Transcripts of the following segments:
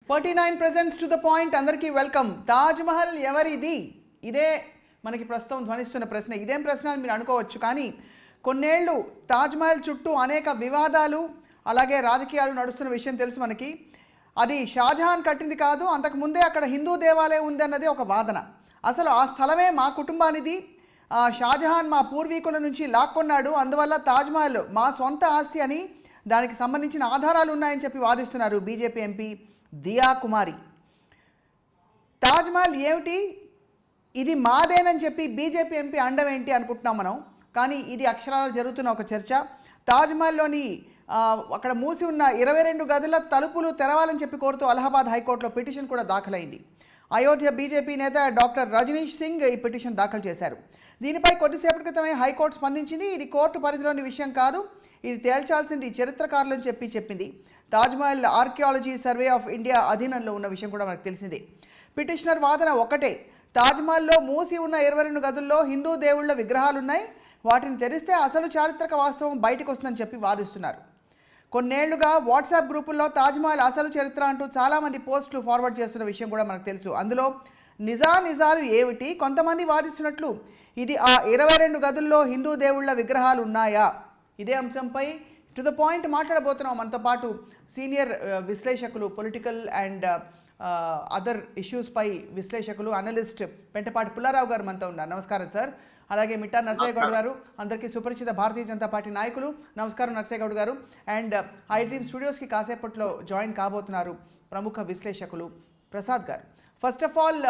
49 presents to the point. అందరికీ welcome. Taj Mahal ఎవరిది? ఇదే మనకి ప్రస్తుతం ధ్వనిస్తున్న ప్రశ్న. ఇదేం ప్రశ్న అని మీరు అనుకోవచ్చు, కానీ కొన్నేళ్ళు తాజ్ మహల్ చుట్టూ అనేక వివాదాలు అలాగే రాజకీయాలు నడుస్తున్న విషయం తెలుసు మనకి. అది షాజహాన్ కట్టింది కాదు, అంతకుముందే అక్కడ హిందూ దేవాలయం ఉందన్నది ఒక వాదన. అసలు ఆ స్థలమే మా కుటుంబానిది, షాజహాన్ మా పూర్వీకుల నుంచి లాక్కొన్నాడు, అందువల్ల తాజ్ మహల్ మా సొంత ఆస్తి అని దానికి సంబంధించిన ఆధారాలు ఉన్నాయని చెప్పి వాదిస్తున్నారు బీజేపీ ఎంపీ దియా కుమారి. తాజ్ మహల్ ఏమిటి, ఇది మాదేనని చెప్పి బీజేపీ ఎంపీ అండం ఏంటి అనుకుంటున్నాం మనం, కానీ ఇది అక్షరాలు జరుగుతున్న ఒక చర్చ. తాజ్ మహల్లోని అక్కడ మూసి ఉన్న 22 గదుల తలుపులు తెరవాలని చెప్పి కోరుతూ అలహాబాద్ హైకోర్టులో పిటిషన్ కూడా దాఖలైంది. అయోధ్య బీజేపీ నేత డాక్టర్ రజనీష్ సింగ్ ఈ పిటిషన్ దాఖలు చేశారు. దీనిపై కొద్దిసేపటి క్రితమే హైకోర్టు స్పందించింది. ఇది కోర్టు పరిధిలోని విషయం కాదు, ఇది తేల్చాల్సింది చరిత్రకారులని చెప్పింది. Taj Mahal archaeology survey of India అధీనంలో ఉన్న విషయం కూడా మనకు తెలిసిందే. పిటిషనర్ వాదన ఒకటే, తాజ్మహల్లో మూసి ఉన్న 22 గదుల్లో హిందూ దేవుళ్ల విగ్రహాలు ఉన్నాయి, వాటిని తెరిస్తే అసలు చారిత్రక వాస్తవం బయటకు వస్తుందని చెప్పి వాదిస్తున్నారు. కొన్నేళ్లుగా వాట్సాప్ గ్రూపుల్లో తాజ్మహల్ అసలు చరిత్ర అంటూ చాలామంది పోస్టులు ఫార్వర్డ్ చేస్తున్న విషయం కూడా మనకు తెలుసు. అందులో నిజాలు ఏమిటి? కొంతమంది వాదిస్తున్నట్లు ఇది ఆ 22 గదుల్లో హిందూ దేవుళ్ల విగ్రహాలు ఉన్నాయా? ఇదే అంశంపై టు ద పాయింట్ మాట్లాడబోతున్నాం. మనతో పాటు సీనియర్ విశ్లేషకులు, పొలిటికల్ అండ్ అదర్ ఇష్యూస్ పై విశ్లేషకులు, అనలిస్ట్ పెంటపాటి పుల్లారావు గారు మనతో ఉన్నారు. నమస్కారం సార్. అలాగే మిట్టా నర్సయ్య గౌడ్ గారు, అందరికీ సుపరిచిత భారతీయ జనతా పార్టీ నాయకులు. నమస్కారం నర్సయ్య గౌడ్ గారు. అండ్ ఐ డ్రీమ్ స్టూడియోస్కి కాసేపట్లో జాయిన్ కాబోతున్నారు ప్రముఖ విశ్లేషకులు ప్రసాద్ గారు. First of all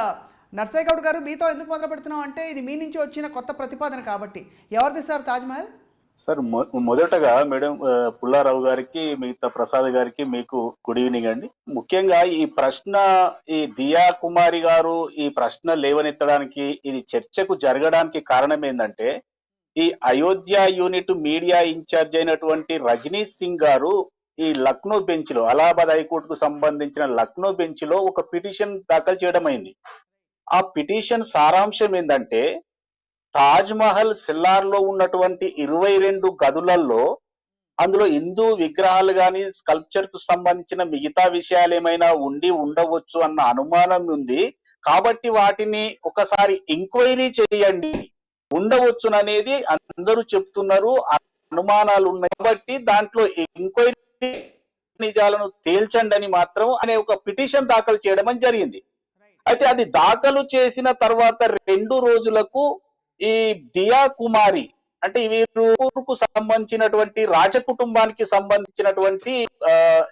Narsaiah Goud గారు, మీతో ఎందుకు మొదలు పెడుతున్నాం అంటే ఇది మీ నుంచి వచ్చిన కొత్త ప్రతిపాదన కాబట్టి. ఎవరిది సార్ తాజ్మహల్? సార్, మొదటగా మేడం పుల్లారావు గారికి, మిగతా ప్రసాద్ గారికి మీకు గుడ్ ఈవినింగ్ అండి. ముఖ్యంగా ఈ ప్రశ్న, ఈ దియా కుమారి గారు ఈ ప్రశ్న లేవనెత్తడానికి, ఇది చర్చకు జరగడానికి కారణం ఏంటంటే, ఈ అయోధ్య యూనిట్ మీడియా ఇన్ఛార్జ్ అయినటువంటి రజనీష్ సింగ్ గారు ఈ లక్నో బెంచ్ లో, అలహాబాద్ హైకోర్టుకు సంబంధించిన లక్నో బెంచ్ లో ఒక పిటిషన్ దాఖలు చేయడం అయింది. ఆ పిటిషన్ సారాంశం ఏంటంటే, తాజ్ మహల్ సిల్లార్ లో ఉన్నటువంటి 22 గదులలో అందులో హిందూ విగ్రహాలు కానీ, స్కల్ప్చర్ కు సంబంధించిన మిగతా విషయాలు ఏమైనా ఉండవచ్చు అన్న అనుమానం ఉంది. కాబట్టి వాటిని ఒకసారి ఎంక్వైరీ చేయండి, ఉండవచ్చుననేది అందరూ చెప్తున్నారు, అనుమానాలు ఉన్నాయి. కాబట్టి దాంట్లో ఎంక్వైరీ నిజాలను తేల్చండి అని మాత్రం అనే ఒక పిటిషన్ దాఖలు చేయడం అని జరిగింది. అయితే అది దాఖలు చేసిన తర్వాత 2 రోజులకు ఈ దియా కుమారి, అంటే వీరుకు సంబంధించినటువంటి రాజకుటుంబానికి సంబంధించినటువంటి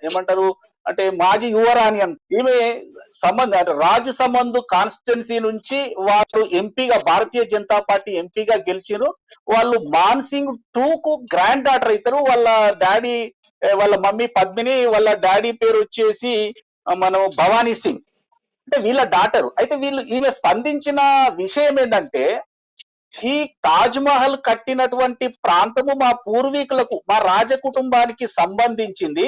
ఏమంటారు అంటే మాజీ యువరాణి అని, ఈమె రాజ్ సమంద్ కాన్స్టిట్యున్సీ నుంచి వాళ్ళు ఎంపీగా, భారతీయ జనతా పార్టీ ఎంపీగా గెలిచిరు. వాళ్ళు మాన్సింగ్ 2 కు గ్రాండ్ డాటర్ అవుతారు. వాళ్ళ డాడీ, వాళ్ళ మమ్మీ పద్మిని, వాళ్ళ డాడీ పేరు వచ్చేసి మనం భవానీ సింగ్, అంటే వీళ్ళ డాటర్. అయితే ఈమె స్పందించిన విషయం ఏంటంటే, ఈ తాజ్ మహల్ కట్టినటువంటి ప్రాంతము మా పూర్వీకులకు, మా రాజ కుటుంబానికి సంబంధించింది.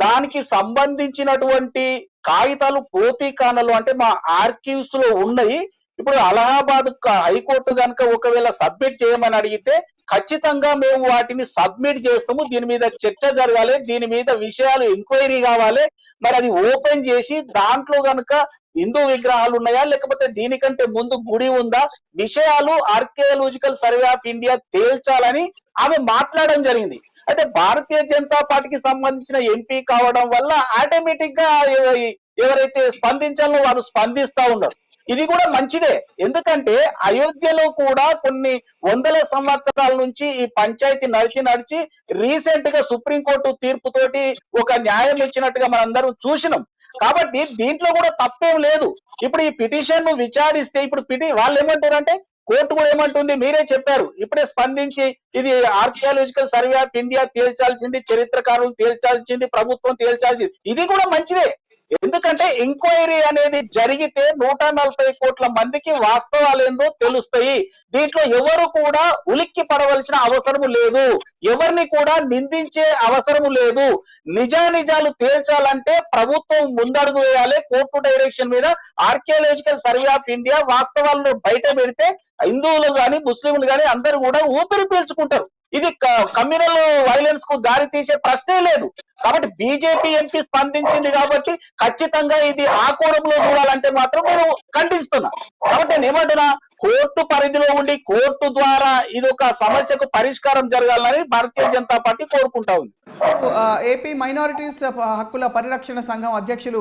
దానికి సంబంధించినటువంటి కాగితాలు పోతీఖానాలు, అంటే మా ఆర్కీవ్స్ లో ఉన్నాయి. ఇప్పుడు అలహాబాద్ హైకోర్టు కనుక ఒకవేళ సబ్మిట్ చేయమని అడిగితే ఖచ్చితంగా మేము వాటిని సబ్మిట్ చేస్తాము. దీని మీద చర్చ జరగాలి, దీని మీద విషయాలు ఎంక్వైరీ కావాలి. మరి అది ఓపెన్ చేసి దాంట్లో కనుక హిందూ విగ్రహాలు ఉన్నాయా, లేకపోతే దీనికంటే ముందు గుడి ఉందా, విషయాలు ఆర్కియాలజికల్ సర్వే ఆఫ్ ఇండియా తేల్చాలని ఆమె మాట్లాడడం జరిగింది. అయితే భారతీయ జనతా పార్టీకి సంబంధించిన ఎంపీ కావడం వల్ల ఆటోమేటిక్ గా ఎవరైతే స్పందించాలో వారు స్పందిస్తా ఉన్నారు. ఇది కూడా మంచిదే, ఎందుకంటే అయోధ్యలో కూడా కొన్ని వందల సంవత్సరాల నుంచి ఈ పంచాయతీ నడిచి రీసెంట్ గా సుప్రీంకోర్టు తీర్పుతోటి ఒక న్యాయం ఇచ్చినట్టుగా మనందరం చూసినాం. కాబట్టి దీంట్లో కూడా తప్పేం లేదు. ఇప్పుడు ఈ పిటిషన్ ను విచారిస్తే, ఇప్పుడు వాళ్ళు ఏమంటారంటే, కోర్టు కూడా ఏమంటుంది, మీరే చెప్పారు ఇప్పుడే స్పందించి, ఇది ఆర్కియాలజికల్ సర్వే ఆఫ్ ఇండియా తేల్చాల్సింది, చరిత్రకారులు తేల్చాల్సింది, ప్రభుత్వం తేల్చాల్సింది. ఇది కూడా మంచిదే, ఎందుకంటే ఎంక్వైరీ అనేది జరిగితే 140 కోట్ల మందికి వాస్తవాలు ఏందో తెలుస్తాయి. దీంట్లో ఎవరు కూడా ఉలిక్కి పడవలసిన అవసరం లేదు, ఎవరిని కూడా నిందించే అవసరం లేదు. నిజాలు తేల్చాలంటే ప్రభుత్వం ముందడుగు వేయాలి. కోర్టు డైరెక్షన్ మీద ఆర్కియాలజికల్ సర్వే ఆఫ్ ఇండియా వాస్తవాలను బయట పెడితే హిందువులు కానీ, ముస్లింలు కానీ అందరూ కూడా ఊపిరి పీల్చుకుంటారు. ఇది కమ్యూనల్ వైలెన్స్ కు దారి తీసే ప్రశ్నే లేదు. కాబట్టి బీజేపీ ఎంపీ స్పందించింది కాబట్టి ఖచ్చితంగా ఇది ఆ కోణంలో చూడాలంటే మాత్రం నేను ఖండిస్తున్నా. కాబట్టి నేను ఏమంటున్నా, కోర్టు పరిధిలో ఉండి కోర్టు ద్వారా ఇది ఒక సమస్యకు పరిష్కారం జరగాలని భారతీయ జనతా పార్టీ కోరుకుంటా ఉంది. ఏపీ మైనారిటీస్ హక్కుల పరిరక్షణ సంఘం అధ్యక్షులు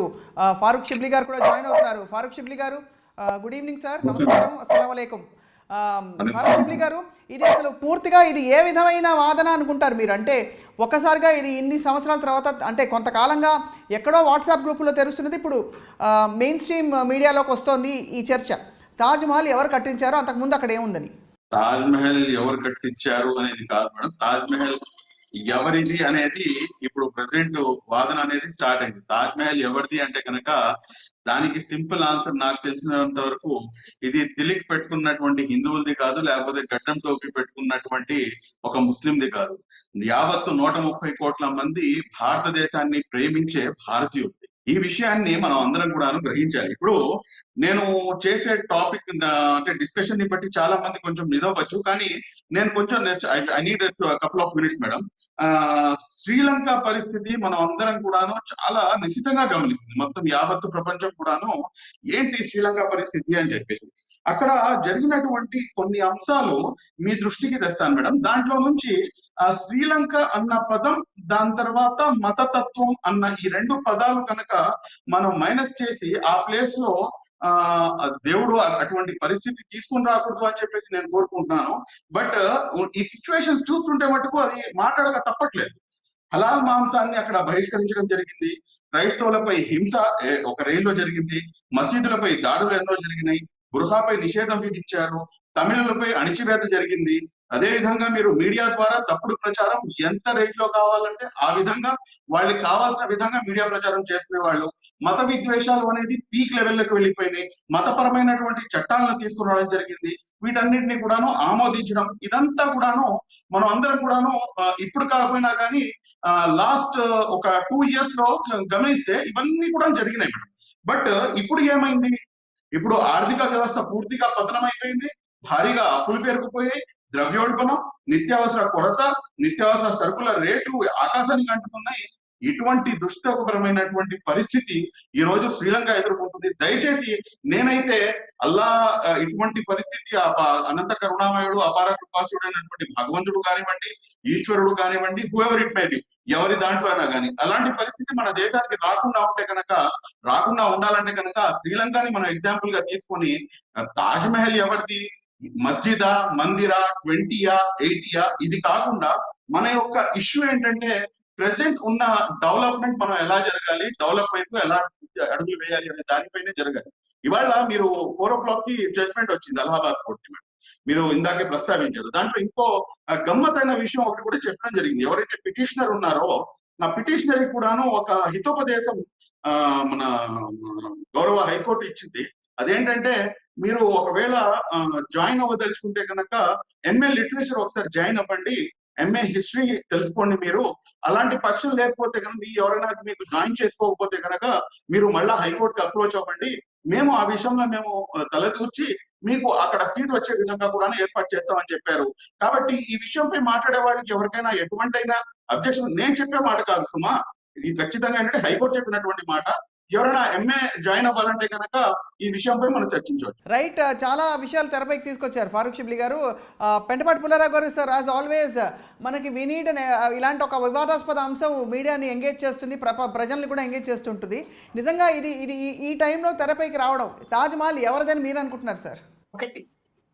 ఫారూక్ షిబ్లీ గారు కూడా జాయిన్ అవుతున్నారు. ఫారూక్ షిబ్లీ గారు, గుడ్ ఈవినింగ్ సార్, నమస్కారం, అస్సలం వలైకుం. ఫారూక్ షిబ్లీ గారు, ఇది అసలు పూర్తిగా ఇది ఏ విధమైన వాదన అనుకుంటారు మీరు? అంటే ఒక్కసారిగా ఇది ఇన్ని సంవత్సరాల తర్వాత, అంటే కొంతకాలంగా ఎక్కడో వాట్సాప్ గ్రూపులో తెరుస్తున్నది, ఇప్పుడు మెయిన్ స్ట్రీమ్ మీడియాలోకి వస్తోంది ఈ చర్చ. తాజ్ మహల్ ఎవరు కట్టించారో, అంతకుముందు అక్కడ ఏముందని? తాజ్ మహల్ ఎవరు కట్టించారు అనేది కాదు మేడం, తాజ్ మహల్ ఎవరిది అనేది ఇప్పుడు ప్రెసెంట్ వాదన అనేది స్టార్ట్ అయింది. తాజ్ మహల్ ఎవరిది అంటే కనుక దానికి సింపుల్ ఆన్సర్ నాకు తెలిసినంత వరకు ఇది తిలిక్ పెట్టుకున్నటువంటి హిందువులది కాదు, లేకపోతే గడ్డం టోపీ పెట్టుకున్నటువంటి ఒక ముస్లింది కాదు. యావత్తు 130 కోట్ల మంది భారతదేశాన్ని ప్రేమించే భారతీయులు. ఈ విషయాన్ని మనం అందరం కూడా గ్రహించాలి. ఇప్పుడు నేను చేసే టాపిక్ అంటే డిస్కషన్ ని బట్టి చాలా మంది కొంచెం నిలవచ్చు, కానీ నేను కొంచెం I need couple of minutes madam. Sri Lanka పరిస్థితి మనం అందరం కూడాను చాలా నిశ్చితంగా గమనిస్తుంది. మొత్తం యావత్తు ప్రపంచం కూడాను ఏంటి శ్రీలంక పరిస్థితి అని చెప్పేసి అక్కడ జరిగినటువంటి కొన్ని అంశాలు మీ దృష్టికి తెస్తాను మేడం. దాంట్లో నుంచి శ్రీలంక అన్న పదం, దాని తర్వాత మతతత్వం అన్న ఈ 2 పదాలు కనుక మనం మైనస్ చేసి ఆ ప్లేస్ లో దేవుడు అటువంటి పరిస్థితి తీసుకుని రాకూడదు అని చెప్పేసి నేను కోరుకుంటున్నాను. బట్ ఈ సిచ్యువేషన్స్ చూస్తుంటే మటుకు అది మాట్లాడక తప్పట్లేదు. హలాల్ మాంసాన్ని అక్కడ బహిష్కరించడం జరిగింది, క్రైస్తవులపై హింస ఒక రేంజ్ లో జరిగింది, మసీదులపై దాడులు ఎన్నో జరిగినాయి, బుర్హాపై నిషేధం విధించారు, తమిళులపై అణిచివేత జరిగింది. అదే విధంగా మీరు మీడియా ద్వారా తప్పుడు ప్రచారం ఎంత రేంజ్ లో కావాలంటే ఆ విధంగా వాళ్ళకి కావాల్సిన విధంగా మీడియా ప్రచారం చేసుకునే వాళ్ళు. మత విద్వేషాలు అనేది పీక్ లెవెల్లోకి వెళ్ళిపోయినాయి, మతపరమైనటువంటి చట్టాలను తీసుకురావడం జరిగింది. వీటన్నిటిని కూడాను ఆమోదించడం, ఇదంతా కూడాను మనం అందరం కూడాను ఇప్పుడు కాకపోయినా కానీ లాస్ట్ ఒక 2 years లో గమనిస్తే ఇవన్నీ కూడా జరిగినాయి మేడం. బట్ ఇప్పుడు ఏమైంది? ఇప్పుడు ఆర్థిక వ్యవస్థ పూర్తిగా పతనం అయిపోయింది, భారీగా అప్పులు పెరిగిపోయాయి, ద్రవ్యోల్బణం, నిత్యావసర కొరత, నిత్యావసర సరుకుల రేట్లు ఆకాశానికి అంటుతున్నాయి. ఇటువంటి దుష్టకరమైనటువంటి పరిస్థితి ఈ రోజు శ్రీలంక ఎదుర్కొంటుంది. దయచేసి నేనైతే అల్లా ఇటువంటి పరిస్థితి అనంత కరుణామయుడు అపార కృపాసుడు అయినటువంటి భగవంతుడు కానివ్వండి, ఈశ్వరుడు కానివ్వండి, హూఎవర్ ఇట్ మే బి, ఎవరి దాంట్లో అయినా కానీ అలాంటి పరిస్థితి మన దేశానికి రాకుండా ఉండాలంటే కనుక శ్రీలంకని మనం ఎగ్జాంపుల్ గా తీసుకొని తాజ్ మహల్ ఎవరిది, మస్జిదా, మందిరా, 20యా 80యా, ఇది కాకుండా మన యొక్క ఇష్యూ ఏంటంటే ప్రెసెంట్ ఉన్న డెవలప్మెంట్ మనం ఎలా జరగాలి, డెవలప్ వైపు ఎలా అడుగులు వేయాలి అనే దానిపైనే జరగాలి. ఇవాళ మీరు 4 o'clock జడ్జ్మెంట్ వచ్చింది అలహాబాద్ కోర్టు. మీరు ఇందాకే ప్రస్తావించారు. దాంట్లో ఇంకో గమ్మత్తైన విషయం ఒకటి కూడా చెప్పడం జరిగింది. ఎవరైతే పిటిషనర్ ఉన్నారో ఆ పిటిషనర్ కూడాను ఒక హితోపదేశం మన గౌరవ హైకోర్టు ఇచ్చింది. అదేంటంటే మీరు ఒకవేళ జాయిన్ అవ్వదలుచుకుంటే కనుక ఎంఏ లిటరేచర్ ఒకసారి జాయిన్ అవ్వండి, ఎంఏ హిస్టరీ తెలుసుకోండి. మీరు అలాంటి పక్షం లేకపోతే కనుక ఎవరైనా మీకు జాయిన్ చేసుకోకపోతే కనుక మీరు మళ్ళా హైకోర్టుకి అప్రోచ్ అవ్వండి, మేము ఆ విషయంలో మేము తలదూర్చి మీకు అక్కడ సీట్ వచ్చే విధంగా కూడా ఏర్పాటు చేస్తామని చెప్పారు. కాబట్టి ఈ విషయంపై మాట్లాడే వాళ్ళకి ఎవరికైనా ఎటువంటైనా అబ్జెక్షన్, నేను చెప్పే మాట కాదు సుమా, ఇది ఖచ్చితంగా ఏంటంటే హైకోర్టు చెప్పినటువంటి మాట. ఎవరైనా ఎంఏ జాయిన్ అవ్వాలంటే కనుక ఈ విషయంపై మనం చర్చించవచ్చు. రైట్, చాలా విషయాలు తెరపైకి తీసుకొచ్చారు ఫారూక్ షిబ్లీ గారు. పెంటపాటి పుల్లారావు గారు, సార్, యాజ్ ఆల్వేస్ మనకి వి నీడ్ ఇలాంటి ఒక వివాదాస్పద అంశం మీడియాని ఎంగేజ్ చేస్తుంది, ప్రజల్ని కూడా ఎంగేజ్ చేస్తుంటుంది. నిజంగా ఇది ఈ టైంలో తెరపైకి రావడం, తాజ్ మహల్ ఎవరిదని మీరు అనుకుంటున్నారు సార్? ఒకటి,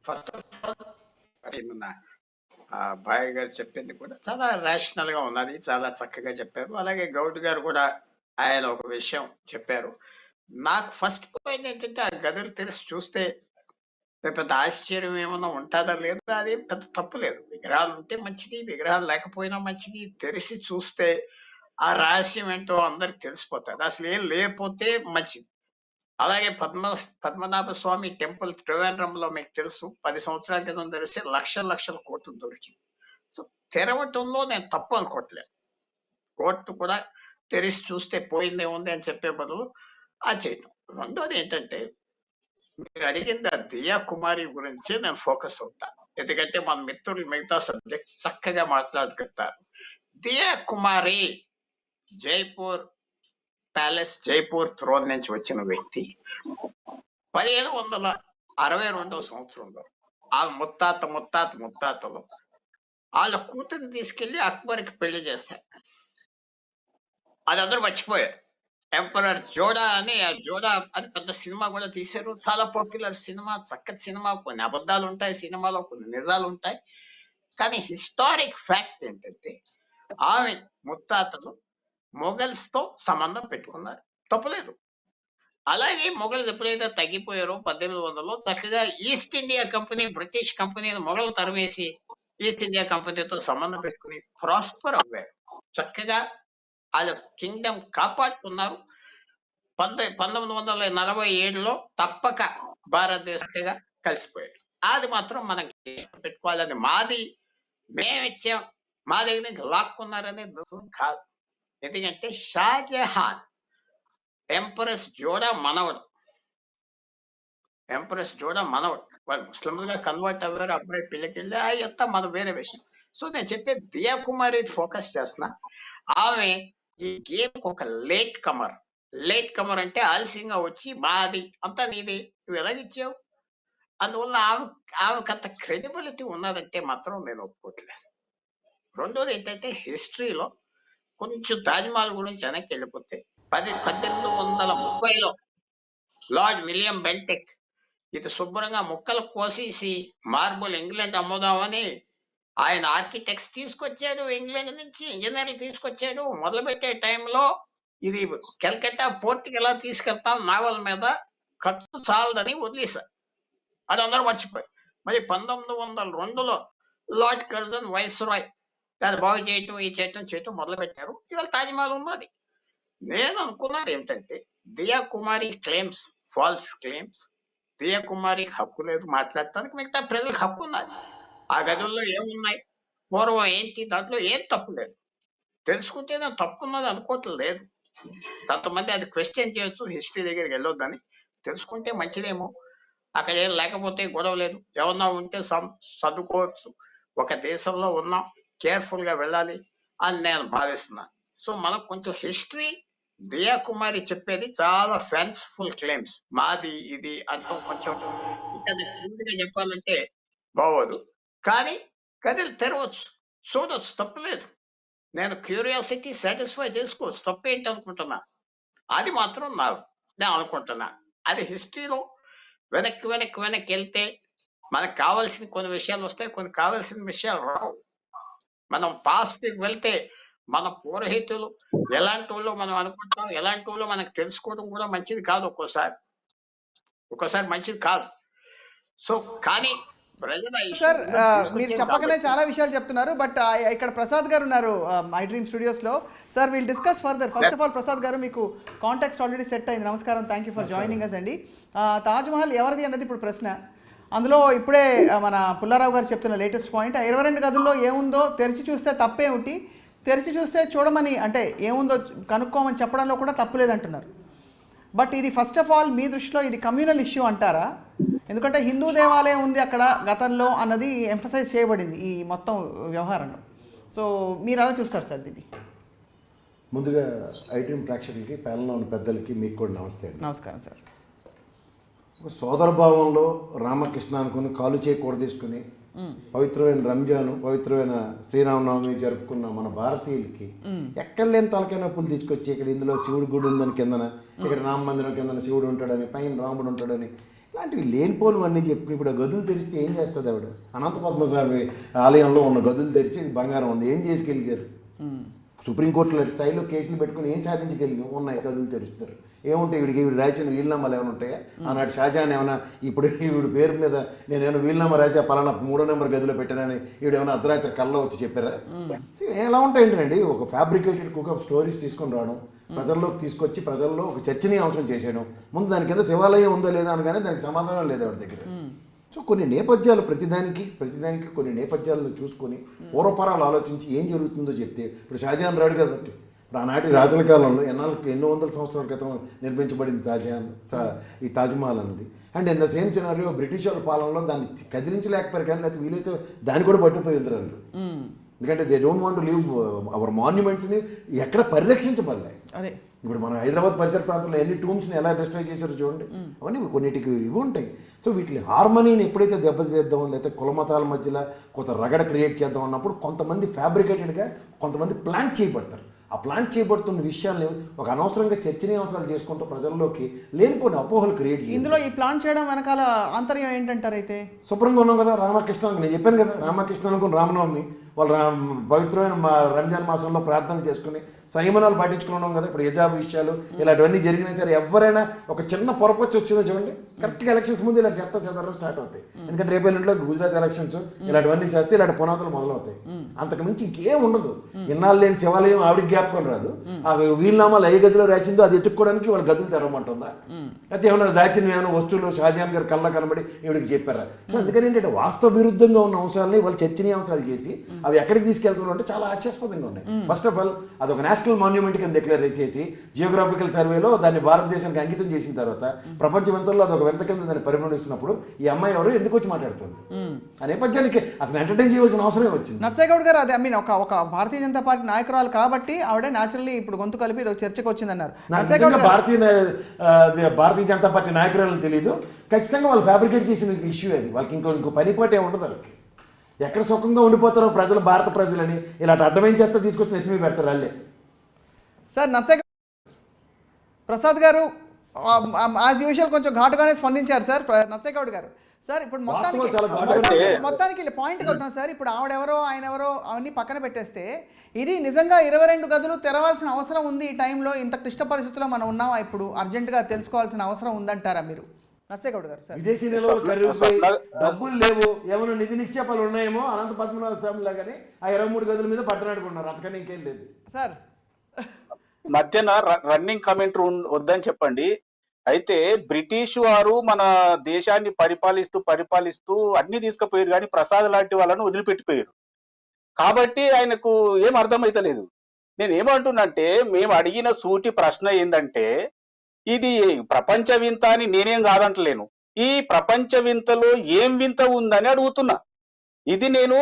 ఫస్ట్ ఆఫ్ ఆల్ భాయ్ గారు చెప్పింది కూడా చాలా రేషనల్ గా ఉన్నది, చాలా చక్కగా చెప్పారు. అలాగే గౌడ్ గారు కూడా ఆయన ఒక విషయం చెప్పారు. నాకు ఫస్ట్ పాయింట్ ఏంటంటే ఆ గదులు తెరిచి చూస్తే పెద్ద ఆశ్చర్యం ఏమన్నా ఉంటుందా లేదా, అది పెద్ద తప్పు లేదు. విగ్రహాలు ఉంటే మంచిది, విగ్రహాలు లేకపోయినా మంచిది. తెరిచి చూస్తే ఆ రహస్యం ఏంటో అందరికి తెలిసిపోతుంది, అసలు ఏం లేకపోతే మంచిది. అలాగే పద్మనాభ స్వామి టెంపుల్ త్రివేంద్రంలో మీకు తెలుసు 10 సంవత్సరాల క్రితం తెరిస్తే లక్షల కోట్లు దొరికింది. సో తెరవటంలో నేను తప్పు అనుకోవట్లేదు. కోర్టు కూడా తెరిచి చూస్తే పోయిందే ఉంది అని చెప్పే బదులు అది చేయటం. రెండోది ఏంటంటే మీరు అడిగింది దియా కుమారి గురించి నేను ఫోకస్ అవుతాను. ఎందుకంటే మన మిత్రులు మిగతా సబ్జెక్ట్ చక్కగా మాట్లాడుకుంటారు. దియా కుమారి జైపూర్ ప్యాలెస్, జైపూర్ థ్రోన్ నుంచి వచ్చిన వ్యక్తి. 1562 సంవత్సరంలో ఆ ముత్తాతలు వాళ్ళ కూతుర్ని తీసుకెళ్లి అక్బర్కి పెళ్లి చేశారు. అది అందరూ మర్చిపోయారు. ఎంపరర్ జోడా అని, ఆ జోడా అని పెద్ద సినిమా కూడా తీశారు. చాలా పాపులర్ సినిమా, చక్కటి సినిమా. కొన్ని అబద్ధాలు ఉంటాయి సినిమాలో, కొన్ని నిజాలు ఉంటాయి. కానీ హిస్టారిక్ ఫ్యాక్ట్ ఏంటంటే ఆమె ముత్తాతలు మొఘల్స్ తో సంబంధం పెట్టుకున్నారు, తప్పులేదు. అలాగే మొఘల్స్ ఎప్పుడైతే తగ్గిపోయారో 1800లో చక్కగా ఈస్ట్ ఇండియా కంపెనీ, బ్రిటిష్ కంపెనీని మొఘలు తరిమేసి ఈస్ట్ ఇండియా కంపెనీతో సంబంధం పెట్టుకుని ప్రాస్పర్ అవ్వారు. చక్కగా వాళ్ళ కింగ్డమ్ కాపాడుకున్నారు. 1947లో తప్పక భారతదేశంగా కలిసిపోయారు. అది మాత్రం మనకి పెట్టుకోవాలని, మాది మేమిచ్చాం, మా దగ్గర నుంచి లాక్కున్నారనే దుఃఖం కాదు. ఎందుకంటే షాజహాన్ ఎంప్రెస్ జోడా మనవడు, వాళ్ళు ముస్లింస్ గా కన్వర్ట్ అవ్వారు, అబ్బాయి పెళ్లికి వెళ్ళి అయ్యంతా మన వేరే విషయం. సో నేను చెప్పే దియా కుమారి ఫోకస్ చేస్తున్నా. ఆమె ఈ గేమ్ ఒక లేట్ కమర్ అంటే ఆలస్యంగా వచ్చి మాది అంతా నీది, నువ్వు ఎలాగిచ్చావు, అందువల్ల ఆమెకు అంత క్రెడిబిలిటీ ఉన్నదంటే మాత్రం నేను ఒప్పుకోవట్లేదు. రెండోది ఏంటంటే హిస్టరీలో కొంచెం తాజ్మహల్ గురించి వెనక్కి వెళ్ళిపోతే 1830లో లార్డ్ విలియం బెంటెక్ ఇది శుభ్రంగా ముక్కలు కోసేసి మార్బుల్ ఇంగ్లాండ్ అమ్ముదామని ఆయన ఆర్కిటెక్ట్స్ తీసుకొచ్చాడు, ఇంగ్లాండ్ నుంచి ఇంజనీర్లు తీసుకొచ్చాడు. మొదలుపెట్టే టైంలో ఇది కలకత్తా పోర్ట్కి ఎలా తీసుకెళ్తాం నావల్ మీద, ఖర్చు చాలదని వదిలేశారు. అది అందరూ మర్చిపోయి మరి 1902లో లార్డ్ కర్జన్ వైస్రాయ్ దాన్ని బాగు చేయటం మొదలు పెట్టారు. ఇవాళ తాజ్మహల్ ఉన్నది. నేను అనుకున్నది ఏమిటంటే దియా కుమారి క్లెయిమ్స్ ఫాల్స్ క్లెయిమ్స్. దియా కుమారికి హక్కు లేదు మాట్లాడటానికి, మిగతా ప్రజలకు హక్కు ఉన్నది. ఆ గదుల్లో ఏమున్నాయి, పూర్వం ఏంటి, దాంట్లో ఏం తప్పు లేదు. తెలుసుకుంటే నేను తప్పు ఉన్నది అనుకోవట్లేదు. కొంతమంది అది క్వశ్చన్ చేయొచ్చు, హిస్టరీ దగ్గరికి వెళ్ళొద్దని. తెలుసుకుంటే మంచిదేమో. అక్కడ ఏం లేకపోతే గొడవ లేదు, ఏమన్నా ఉంటే చదువుకోవచ్చు. ఒక దేశంలో ఉన్నాం, కేర్ఫుల్ గా వెళ్ళాలి అని నేను భావిస్తున్నాను. సో మనకు కొంచెం హిస్టరీ, దియా కుమారి చెప్పేది చాలా ఫ్యాన్సిఫుల్ క్లెయిమ్స్, మాది ఇది అంటూ కొంచెం ఇంకా చెప్పాలంటే బాగోదు. కానీ గదిలు తెరవచ్చు, చూడొచ్చు, తప్పులేదు. నేను క్యూరియాసిటీ సాటిస్ఫై చేసుకోవచ్చు, తప్పేంటి అనుకుంటున్నా. అది మాత్రం నేను అనుకుంటున్నా. అది హిస్టరీలో వెనక్కి వెళ్తే మనకు కావాల్సిన కొన్ని విషయాలు వస్తాయి, కొన్ని కావాల్సిన విషయాలు రావు. మనం పాస్ట్కి వెళ్తే మన పూర్వహితులు ఎలాంటి వాళ్ళు మనం అనుకుంటాం, ఎలాంటి వాళ్ళు మనకు తెలుసుకోవడం కూడా మంచిది కాదు. ఒక్కోసారి మంచిది కాదు. సో కానీ సార్ మీరు చెప్పకనే చాలా విషయాలు చెప్తున్నారు. బట్ ఇక్కడ ప్రసాద్ గారు ఉన్నారు మై డ్రీమ్ స్టూడియోస్లో. Sir will discuss further. First of all Prasad garu, మీకు కాంటాక్ట్స్ ఆల్రెడీ సెట్ అయింది. నమస్కారం, thank you for joining us అండి. తాజ్మహల్ ఎవరిది అన్నది ఇప్పుడు ప్రశ్న. అందులో ఇప్పుడే మన పుల్లారావు గారు చెప్తున్న లేటెస్ట్ పాయింట్, 22 గదుల్లో ఏముందో తెరిచి చూస్తే తప్పేమిటి, తెరిచి చూస్తే చూడమని అంటే ఏముందో కనుక్కోమని చెప్పడంలో కూడా తప్పులేదంటున్నారు. బట్ ఇది ఫస్ట్ ఆఫ్ ఆల్ మీ దృష్టిలో ఇది కమ్యూనల్ ఇష్యూ అంటారా? ఎందుకంటే హిందూ దేవాలయం ఉంది అక్కడ గతంలో అన్నది ఎంఫసైజ్ చేయబడింది ఈ మొత్తం వ్యవహారంలో. సో మీరు ఎలా చూస్తారు సార్ దీన్ని? ముందుగా ఐడ్రీమ్ ప్రేక్షకులకి, ప్యానెల్లో ఉన్న పెద్దలకి మీకు కూడా నమస్తే అండి. నమస్కారం సార్. సోదరభావంలో రామకృష్ణ అనుకుని కాలు చేయకూడ తీసుకుని పవిత్రమైన రంజాను, పవిత్రమైన శ్రీరామనవమి జరుపుకున్న మన భారతీయులకి ఎక్కడ లేని తలకాయ నొప్పులు తీసుకొచ్చి ఇక్కడ ఇందులో శివుడు గుడి ఉందని కిందన, ఇక్కడ రామ మందిరం కిందన శివుడు ఉంటాడని, పైన రాముడు ఉంటాడని, ఇలాంటివి లేనిపోనివన్నీ చెప్పుకుని ఇప్పుడు గదులు తెరిస్తే ఏం చేస్తుంది ఆవిడ? అనంత పద్మస్వామి ఆలయంలో ఉన్న గదులు తెరిచి బంగారం ఉంది, ఏం చేసుకెళ్ళారు? సుప్రీంకోర్టులో స్థాయిలో కేసులు పెట్టుకుని ఏం సాధించగలిగాం? ఉన్నాయి, గదులు తెరుస్తారు. ఏముంటాయి వీడికి? వీడు రాసిన వీలునామాలు ఏమైనా ఉంటాయా? ఆనాడు షాజహాన్ ఏమైనా ఇప్పుడు ఈవిడ పేరు మీద నేనేమైనా వీలునామా రాసి పలానా 3వ నెంబర్ గదిలో పెట్టానని ఈవిడేమైనా అర్ధరాత్రి కల్లో వచ్చి చెప్పారా? ఎలా ఉంటాయంటండి? ఒక ఫ్యాబ్రికేటెడ్ కుకప్ స్టోరీస్ తీసుకొని రావడం, ప్రజల్లోకి తీసుకొచ్చి ప్రజల్లో ఒక చర్చనీయాంశం చేసేయడం. ముందు దాని కింద శివాలయం ఉందో లేదా అనగానే దానికి సమాధానం లేదు ఆవిడ దగ్గర. సో కొన్ని నేపథ్యాలు, ప్రతిదానికి కొన్ని నేపథ్యాలను చూసుకొని పూర్వపరాలు ఆలోచించి ఏం జరుగుతుందో చెప్తే, ఇప్పుడు షాజహాన్ రాడు కాబట్టి ఇప్పుడు ఆనాటి రాజుల కాలంలో ఎన్నో వందల సంవత్సరాల క్రితం నిర్మించబడింది ఈ తాజ్మహల్ అన్నది. And in the same scenario British వాళ్ళ పాలనలో దాన్ని కదిలించలేకపోయారు, కానీ లేకపోతే వీలైతే దాన్ని కూడా పట్టిపోయి ఉంది వాళ్ళు. ఎందుకంటే they don't want to leave our మాన్యుమెంట్స్ని ఎక్కడ పరిరక్షించబడలేదు. అదే ఇప్పుడు మన హైదరాబాద్ పరిసర ప్రాంతంలో ఎన్ని టూమ్స్ని ఎలా డిస్ట్రాయ్ చేశారో చూడండి, అవన్నీ కొన్నిటికి ఇవి ఉంటాయి. సో వీటి హార్మనీని ఎప్పుడైతే దెబ్బతీద్దాం, లేకపోతే కులమతాల మధ్యలో కొంత రగడ క్రియేట్ చేద్దాం అన్నప్పుడు కొంతమంది ఫ్యాబ్రికేటెడ్గా కొంతమంది ప్లాంట్ చేయబడతారు. ఆ ప్లాంట్ చేయబడుతున్న విషయాల్ని ఒక అనవసరంగా చర్చనీయాంశాలు చేసుకుంటూ ప్రజల్లోకి లేనిపోయిన అపోహలు క్రియేట్ చేయాలి. ఇందులో ఈ ప్లాన్ చేయడం వెనకాల ఆంతర్యం ఏంటంటారు? అయితే శుభ్రంగా ఉన్నాం కదా, రామకృష్ణ నేను చెప్పాను కదా, రామకృష్ణ అనుకుని రామనవమి వాళ్ళు పవిత్రమైన రంజాన్ మాసంలో ప్రార్థన చేసుకుని సంయమనాలు పాటించుకున్నాం కదా. ఇప్పుడు హిజాబ్ విషయాలు ఇలాంటివన్నీ జరిగినా సరే ఎవరైనా ఒక చిన్న పొరపచ్చి వచ్చిందో చూడండి, కరెక్ట్గా ఎలక్షన్స్ ముందు ఇలా చెత్త స్టార్ట్ అవుతాయి. ఎందుకంటే రేపేళ్ళలో గుజరాత్ ఎలక్షన్స్ ఇలాంటివన్నీ చేస్తే ఇలాంటి పునాదులు మొదలవుతాయి. అంతకు మించి ఇంకేం ఉండదు. ఇన్నాళ్ళు లేని శివాలయం ఆవిడికి జ్ఞాపకం రాదు. ఆ వీలునామాలు ఏ గదిలో రాసిందో అది ఎత్తుక్కోవడానికి వాళ్ళు గదులు తెరవమంటుందా? అయితే ఏమన్నా దాచినవేమో వస్తువులు షాజహాన్ గారు కళ్ళ కనబడి ఈవిడికి చెప్పారా? సో అందుకని ఏంటంటే వాస్తవ విరుద్ధంగా ఉన్న అంశాలని వాళ్ళు చర్చనీయాంశాలు చేసి అవి ఎక్కడికి తీసుకెళ్తున్నారు అంటే చాలా ఆశ్చర్యస్పదంగా ఉన్నాయి. ఫస్ట్ ఆఫ్ ఆల్ అదొక నేషనల్ మాన్యుమెంట్ కింద డిక్లేర్ చేసి జియోగ్రాఫికల్ సర్వేలో దాన్ని భారతదేశానికి అంకితం చేసిన తర్వాత ప్రపంచ వింతల్లో అదొక వింత కింద దాన్ని పరిగణిస్తున్నప్పుడు ఈ అమ్మాయి ఎవరు ఎందుకు వచ్చి మాట్లాడుతుంది ఆ నేపథ్యానికి అసలు ఎంటర్టైన్ చేయవలసిన అవసరమే వచ్చింది. నర్సయ్య గౌడ్ గారు అది ఒక భారతీయ జనతా పార్టీ నాయకురాలు కాబట్టి ఆవిడ న్యాచురల్లీ ఇప్పుడు గొంతు కలిపి ఇది చర్చకు వచ్చిందన్నారు. భారతీయ జనతా పార్టీ నాయకురాలని తెలియదు, ఖచ్చితంగా వాళ్ళు ఫ్యాబ్రికేట్ చేసిన ఇష్యూ అది. వాళ్ళకి ఇంకో పనిపాటు ఏమి ఉండదు. వాళ్ళకి ఎక్కడ సుఖంగా ఉండిపోతారో ప్రజలు, భారత ప్రజలని ఇలాంటి అడ్డమైన చేత తీసుకొచ్చి నెత్తిమీ పెడతారు వాళ్ళే. సార్ నర్సయ్య ప్రసాద్ గారు యాజ్ యూజువల్ కొంచెం ఘాటుగానే స్పందించారు సార్ నర్సయ్య గౌడ్ గారు. సార్ ఇప్పుడు మొత్తానికి పాయింట్కి వద్దాం సార్. ఇప్పుడు ఆవిడెవరో ఆయన ఎవరో అవన్నీ పక్కన పెట్టేస్తే ఇది నిజంగా 22 గదులు తెరవాల్సిన అవసరం ఉంది. ఈ టైంలో ఇంత క్లిష్ట పరిస్థితుల్లో మనం ఉన్నామా? ఇప్పుడు అర్జెంటుగా తెలుసుకోవాల్సిన అవసరం ఉందంటారా మీరు నర్సయ్య గౌడ్ గారు? సార్ విదేశీ నిల్వలు కరిగిపోయి డబ్బులు లేవు, ఏమైనా నిధి నిక్షేపాలు ఉన్నాయేమో అనంత పద్మనాభ స్వామి లాగానే ఆ 23 గదుల మీద పట్టనాడుకున్నారు, అంతకని ఇంకేం లేదు సార్. మధ్యన రన్నింగ్ కామెంట్ వద్దని చెప్పండి. అయితే బ్రిటిష్ వారు మన దేశాన్ని పరిపాలిస్తూ అన్ని తీసుకుపోయారు, కానీ ప్రసాద్ లాంటి వాళ్ళను వదిలిపెట్టిపోయారు. కాబట్టి ఆయనకు ఏం అర్థమైతలేదు. నేను ఏమంటున్నంటే మేము అడిగిన సూటి ప్రశ్న ఏంటంటే ఇది ప్రపంచ వింత అని నేనేం కాదంటలేను. ఈ ప్రపంచ వింతలో ఏం వింత ఉందని అడుగుతున్నా. ఇది నేను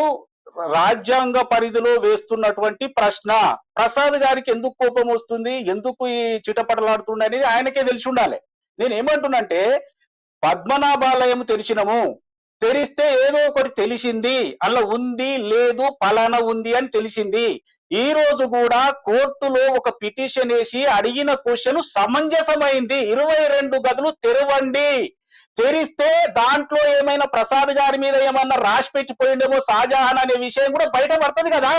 రాజ్యాంగ పరిధిలో వేస్తున్నటువంటి ప్రశ్న. ప్రసాద్ గారికి ఎందుకు కోపం వస్తుంది, ఎందుకు ఈ చిటపటలాడుతుంది అనేది ఆయనకే తెలిసి ఉండాలి. నేను ఏమంటున్నంటే పద్మనాభాలయం తెరిస్తే ఏదో ఒకటి తెలిసింది, అలా ఉంది లేదు ఫలానా ఉంది అని తెలిసింది. ఈ రోజు కూడా కోర్టులో ఒక పిటిషన్ వేసి అడిగిన క్వశ్చన్ సమంజసమైంది. 22 గదులు తెరిస్తే దాంట్లో ఏమైనా ప్రసాద్ గారి మీద ఏమన్నా రాసి పెట్టిపోయిందేమో షాజహాన్ అనే విషయం కూడా బయటపడుతుంది కదా.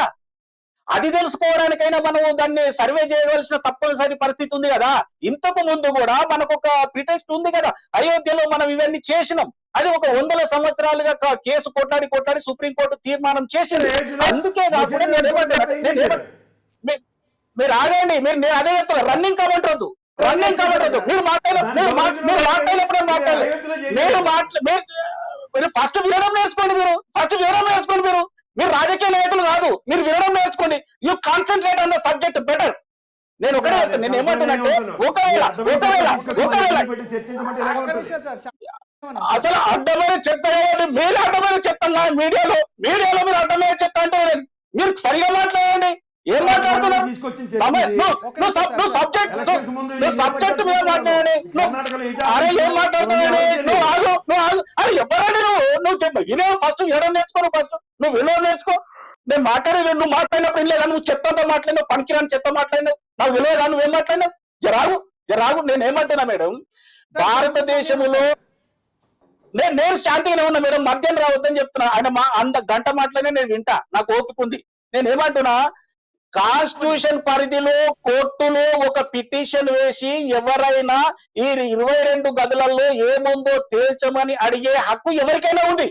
అది తెలుసుకోవడానికైనా మనం దాన్ని సర్వే చేయవలసిన తప్పనిసరి పరిస్థితి ఉంది కదా. ఇంతకు ముందు కూడా మనకు ఒక ప్రిటెక్స్ట్ ఉంది కదా, అయోధ్యలో మనం ఇవన్నీ చేసినాం. అది ఒక 100 సంవత్సరాలుగా కేసు కొట్లాడి సుప్రీంకోర్టు తీర్మానం చేసింది. అందుకే కాకుండా మీరు ఆగండి, నేను అదే చెప్తున్నా. రన్నింగ్ కామెంట్ వద్దు. మీరు ఫస్ట్ వినడం నేర్చుకోండి. మీరు రాజకీయ నాయకులు కాదు, మీరు వినడం నేర్చుకోండి. You concentrate on the subject better. నేను ఒకటే చెప్తాను. నేను ఏమంటున్నానంటే ఒకవేళ అసలు అడ్డమైన చెత్త మీరు అడ్డమైన చెప్తాను మీడియాలో మీరు అడ్డమైన చెత్త అంటే మీరు సరిగా మాట్లాడండి. ఏం మాట్లాడుతున్నారు? సబ్జెక్ట్ మీద మాట్లాడండి. అరే ఏం మాట్లాడుతున్నావు? నువ్వు ఆగు. అరే ఎవరండి నువ్వు చెప్పు. వినో ఫస్ట్ వినడం నేర్చుకో. నువ్వు వినడం నేర్చుకో. నేను నువ్వు మాట్లాడినప్పుడు లేదా నువ్వు చెత్తతో మాట్లాడినావు, పనికిరాని చెత్త మాట్లాడినావు, నాకు విలువదా నువ్వేం మాట్లాడినావు? జరాగు. నేనేమంటున్నా మేడం, భారతదేశంలో నేను శాంతిగానే ఉన్నా మేడం, మధ్యాహ్నం రావద్దని చెప్తున్నా. ఆయన గంట మాట్లాడినా నేను వింటా, నాకు ఓపిక ఉంది. నేనేమంటున్నా, కాన్స్టిట్యూషన్ పరిధిలో కోర్టులో ఒక పిటిషన్ వేసి ఎవరైనా ఈ 22 గదులలో ఏముందో తేల్చమని అడిగే హక్కు ఎవరికైనా ఉంది.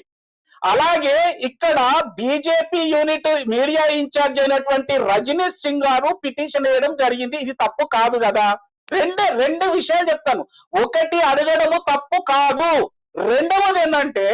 అలాగే ఇక్కడ బీజేపీ యూనిట్ మీడియా ఇన్ఛార్జ్ అయినటువంటి రజనీష్ సింగ్ గారు పిటిషన్ వేయడం జరిగింది. ఇది తప్పు కాదు కదా. రెండు విషయాలు చెప్తాను. ఒకటి, అడగడము తప్పు కాదు. రెండవది ఏంటంటే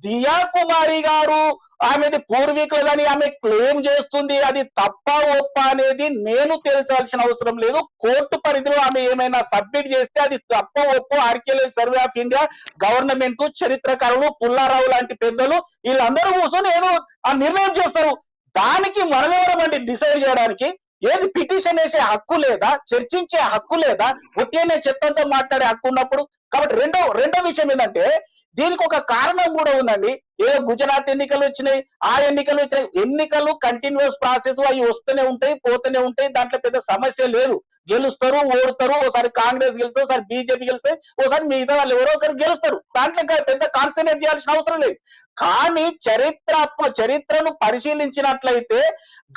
దియా కుమారి గారు ఆమెది పూర్వీకులదని ఆమె క్లెయిమ్ చేస్తుంది. అది తప్ప ఒప్ప అనేది నేను తేల్చాల్సిన అవసరం లేదు. కోర్టు పరిధిలో ఆమె ఏమైనా సబ్మిట్ చేస్తే అది తప్ప Oppo archaeology survey of India, government, చరిత్రకారులు, పుల్లారావు లాంటి పెద్దలు వీళ్ళందరూ కూర్చొని ఏదో ఆ నిర్ణయం చేస్తారు. దానికి మనమెవరమండి డిసైడ్ చేయడానికి? ఏది పిటిషన్ వేసే హక్కు లేదా? చర్చించే హక్కు లేదా? ఒట్టినే చెత్తంతా మాట్లాడే హక్కు ఉన్నప్పుడు. కాబట్టి రెండో విషయం ఏంటంటే దీనికి ఒక కారణం కూడా ఉందండి. ఏదో గుజరాత్ ఎన్నికలు వచ్చినాయి, ఆ ఎన్నికలు వచ్చినాయి. ఎన్నికలు కంటిన్యూస్ ప్రాసెస్, అవి వస్తూనే ఉంటాయి, పోతూనే ఉంటాయి. దాంట్లో పెద్ద సమస్య లేదు. గెలుస్తారు, ఓడతారు. ఓసారి కాంగ్రెస్ గెలుస్తారు, ఒకసారి బీజేపీ గెలుస్తాయి, ఒకసారి మిగతా వాళ్ళు ఎవరో ఒకరు గెలుస్తారు. దాంట్లో పెద్ద కాన్సన్ట్రేట్ చేయాల్సిన అవసరం లేదు. కానీ చరిత్రను పరిశీలించినట్లయితే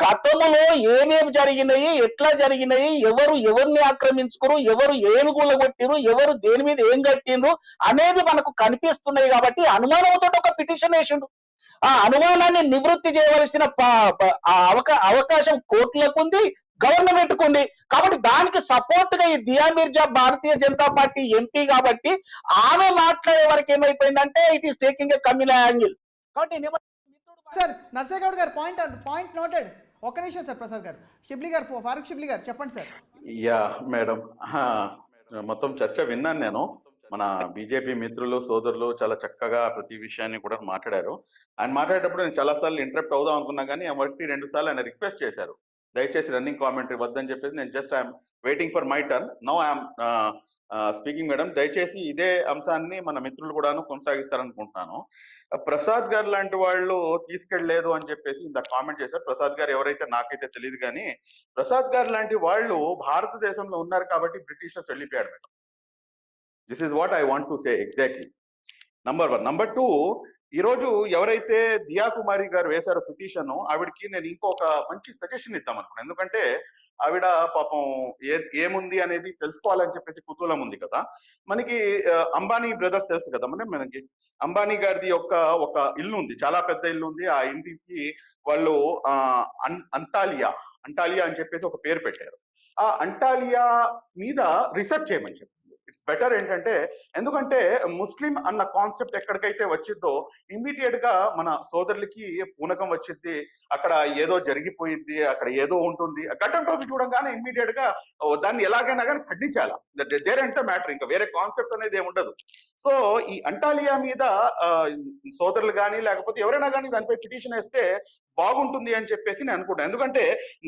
గతంలో ఏమేమి జరిగినాయి, ఎట్లా జరిగినాయి, ఎవరిని ఆక్రమించుకురు, ఎవరు ఏమి కూలగొట్టిరు, ఎవరు దేని మీద ఏం కట్టిండ్రు అనేది మనకు కనిపిస్తున్నాయి. కాబట్టి అనుమానంతో ఒక పిటిషన్ వేసిండు. ఆ అనుమానాన్ని నివృత్తి చేయవలసిన అవకాశం కోర్టులకు ఉంది, గవర్నమెంట్ కు ఉంది. కాబట్టి దానికి సపోర్ట్ గా ఈ దియా మిర్జా భారతీయ జనతా పార్టీ ఎంపీ కాబట్టి ఆమె మాట్లాడే వరకు ఏమైపోయిందంటే it is taking a communal angle. కాబట్టి సార్ నర్సయ్య గౌడ్ గారు పాయింట్ నోటెడ్. ఒక్క నిమిషం సార్ ప్రసాద్ గారు, షిబ్లీ గారు, ఫారూక్ షిబ్లీ గారు చెప్పండి సార్. యా మేడం, మొత్తం చర్చ విన్నాను నేను. మన బీజేపీ మిత్రులు, సోదరులు చాలా చక్కగా ప్రతి విషయాన్ని కూడా మాట్లాడారు. ఆయన మాట్లాడేటప్పుడు నేను చాలా సార్లు ఇంటరప్ట్ అవుదాం అనుకున్నా కానీ ఒకటి 2 సార్లు ఆయన రిక్వెస్ట్ చేశారు, దయచేసి రన్నింగ్ కామెంటరీ వద్దని చెప్పేసి. నేను just I'm waiting for my turn. Now I'm speaking madam. దయచేసి ఇదే అంశాన్ని మన మిత్రులు కూడాను కొనసాగిస్తారనుకుంటున్నాను. ప్రసాద్ గారు లాంటి వాళ్ళు తీసుకెళ్లలేదు అని చెప్పేసి ఇంత కామెంట్ చేశారు. ప్రసాద్ గారు ఎవరైతే నాకైతే తెలియదు, కానీ ప్రసాద్ గారు లాంటి వాళ్ళు భారతదేశంలో ఉన్నారు కాబట్టి బ్రిటిషర్స్ వెళ్ళిపోయాడు madam. This is what I want to say exactly. Number 1. Number 2, ఈ రోజు ఎవరైతే దియా కుమారి గారు వేశారో పిటిషన్, ఆవిడకి నేను ఇంకొక మంచి సజెషన్ ఇద్దాం అనుకున్నాను. ఎందుకంటే ఆవిడ పాపం ఏముంది అనేది తెలుసుకోవాలని చెప్పేసి కుతూహలం ఉంది కదా. మనకి అంబానీ బ్రదర్స్ తెలుసు కదా, మనకి అంబానీ గారిది ఒక ఇల్లు ఉంది, చాలా పెద్ద ఇల్లు ఉంది. ఆ ఇంటికి వాళ్ళు అంటాలియా అని చెప్పేసి ఒక పేరు పెట్టారు. ఆ అంటాలియా మీద రీసెర్చ్ చేయమని చెప్పి. ఇట్స్ బెటర్ ఏంటంటే, ఎందుకంటే ముస్లిం అన్న కాన్సెప్ట్ ఎక్కడికైతే వచ్చిందో ఇమ్మీడియట్ గా మన సోదరులకి పూనకం వచ్చింది, అక్కడ ఏదో జరిగిపోయింది, అక్కడ ఏదో ఉంటుంది. ఘటన టోపి చూడంగానే ఇమ్మీడియట్ గా దాన్ని ఎలాగైనా కానీ ఖండించాలా. There end the matter. ఇంకా వేరే కాన్సెప్ట్ అనేది ఏమి ఉండదు. సో ఈ అంటాలియా మీద సోదరులు కానీ లేకపోతే ఎవరైనా కానీ దానిపై పిటిషన్ వేస్తే బాగుంటుంది అని చెప్పేసి నేను అనుకుంటాను. ఎందుకంటే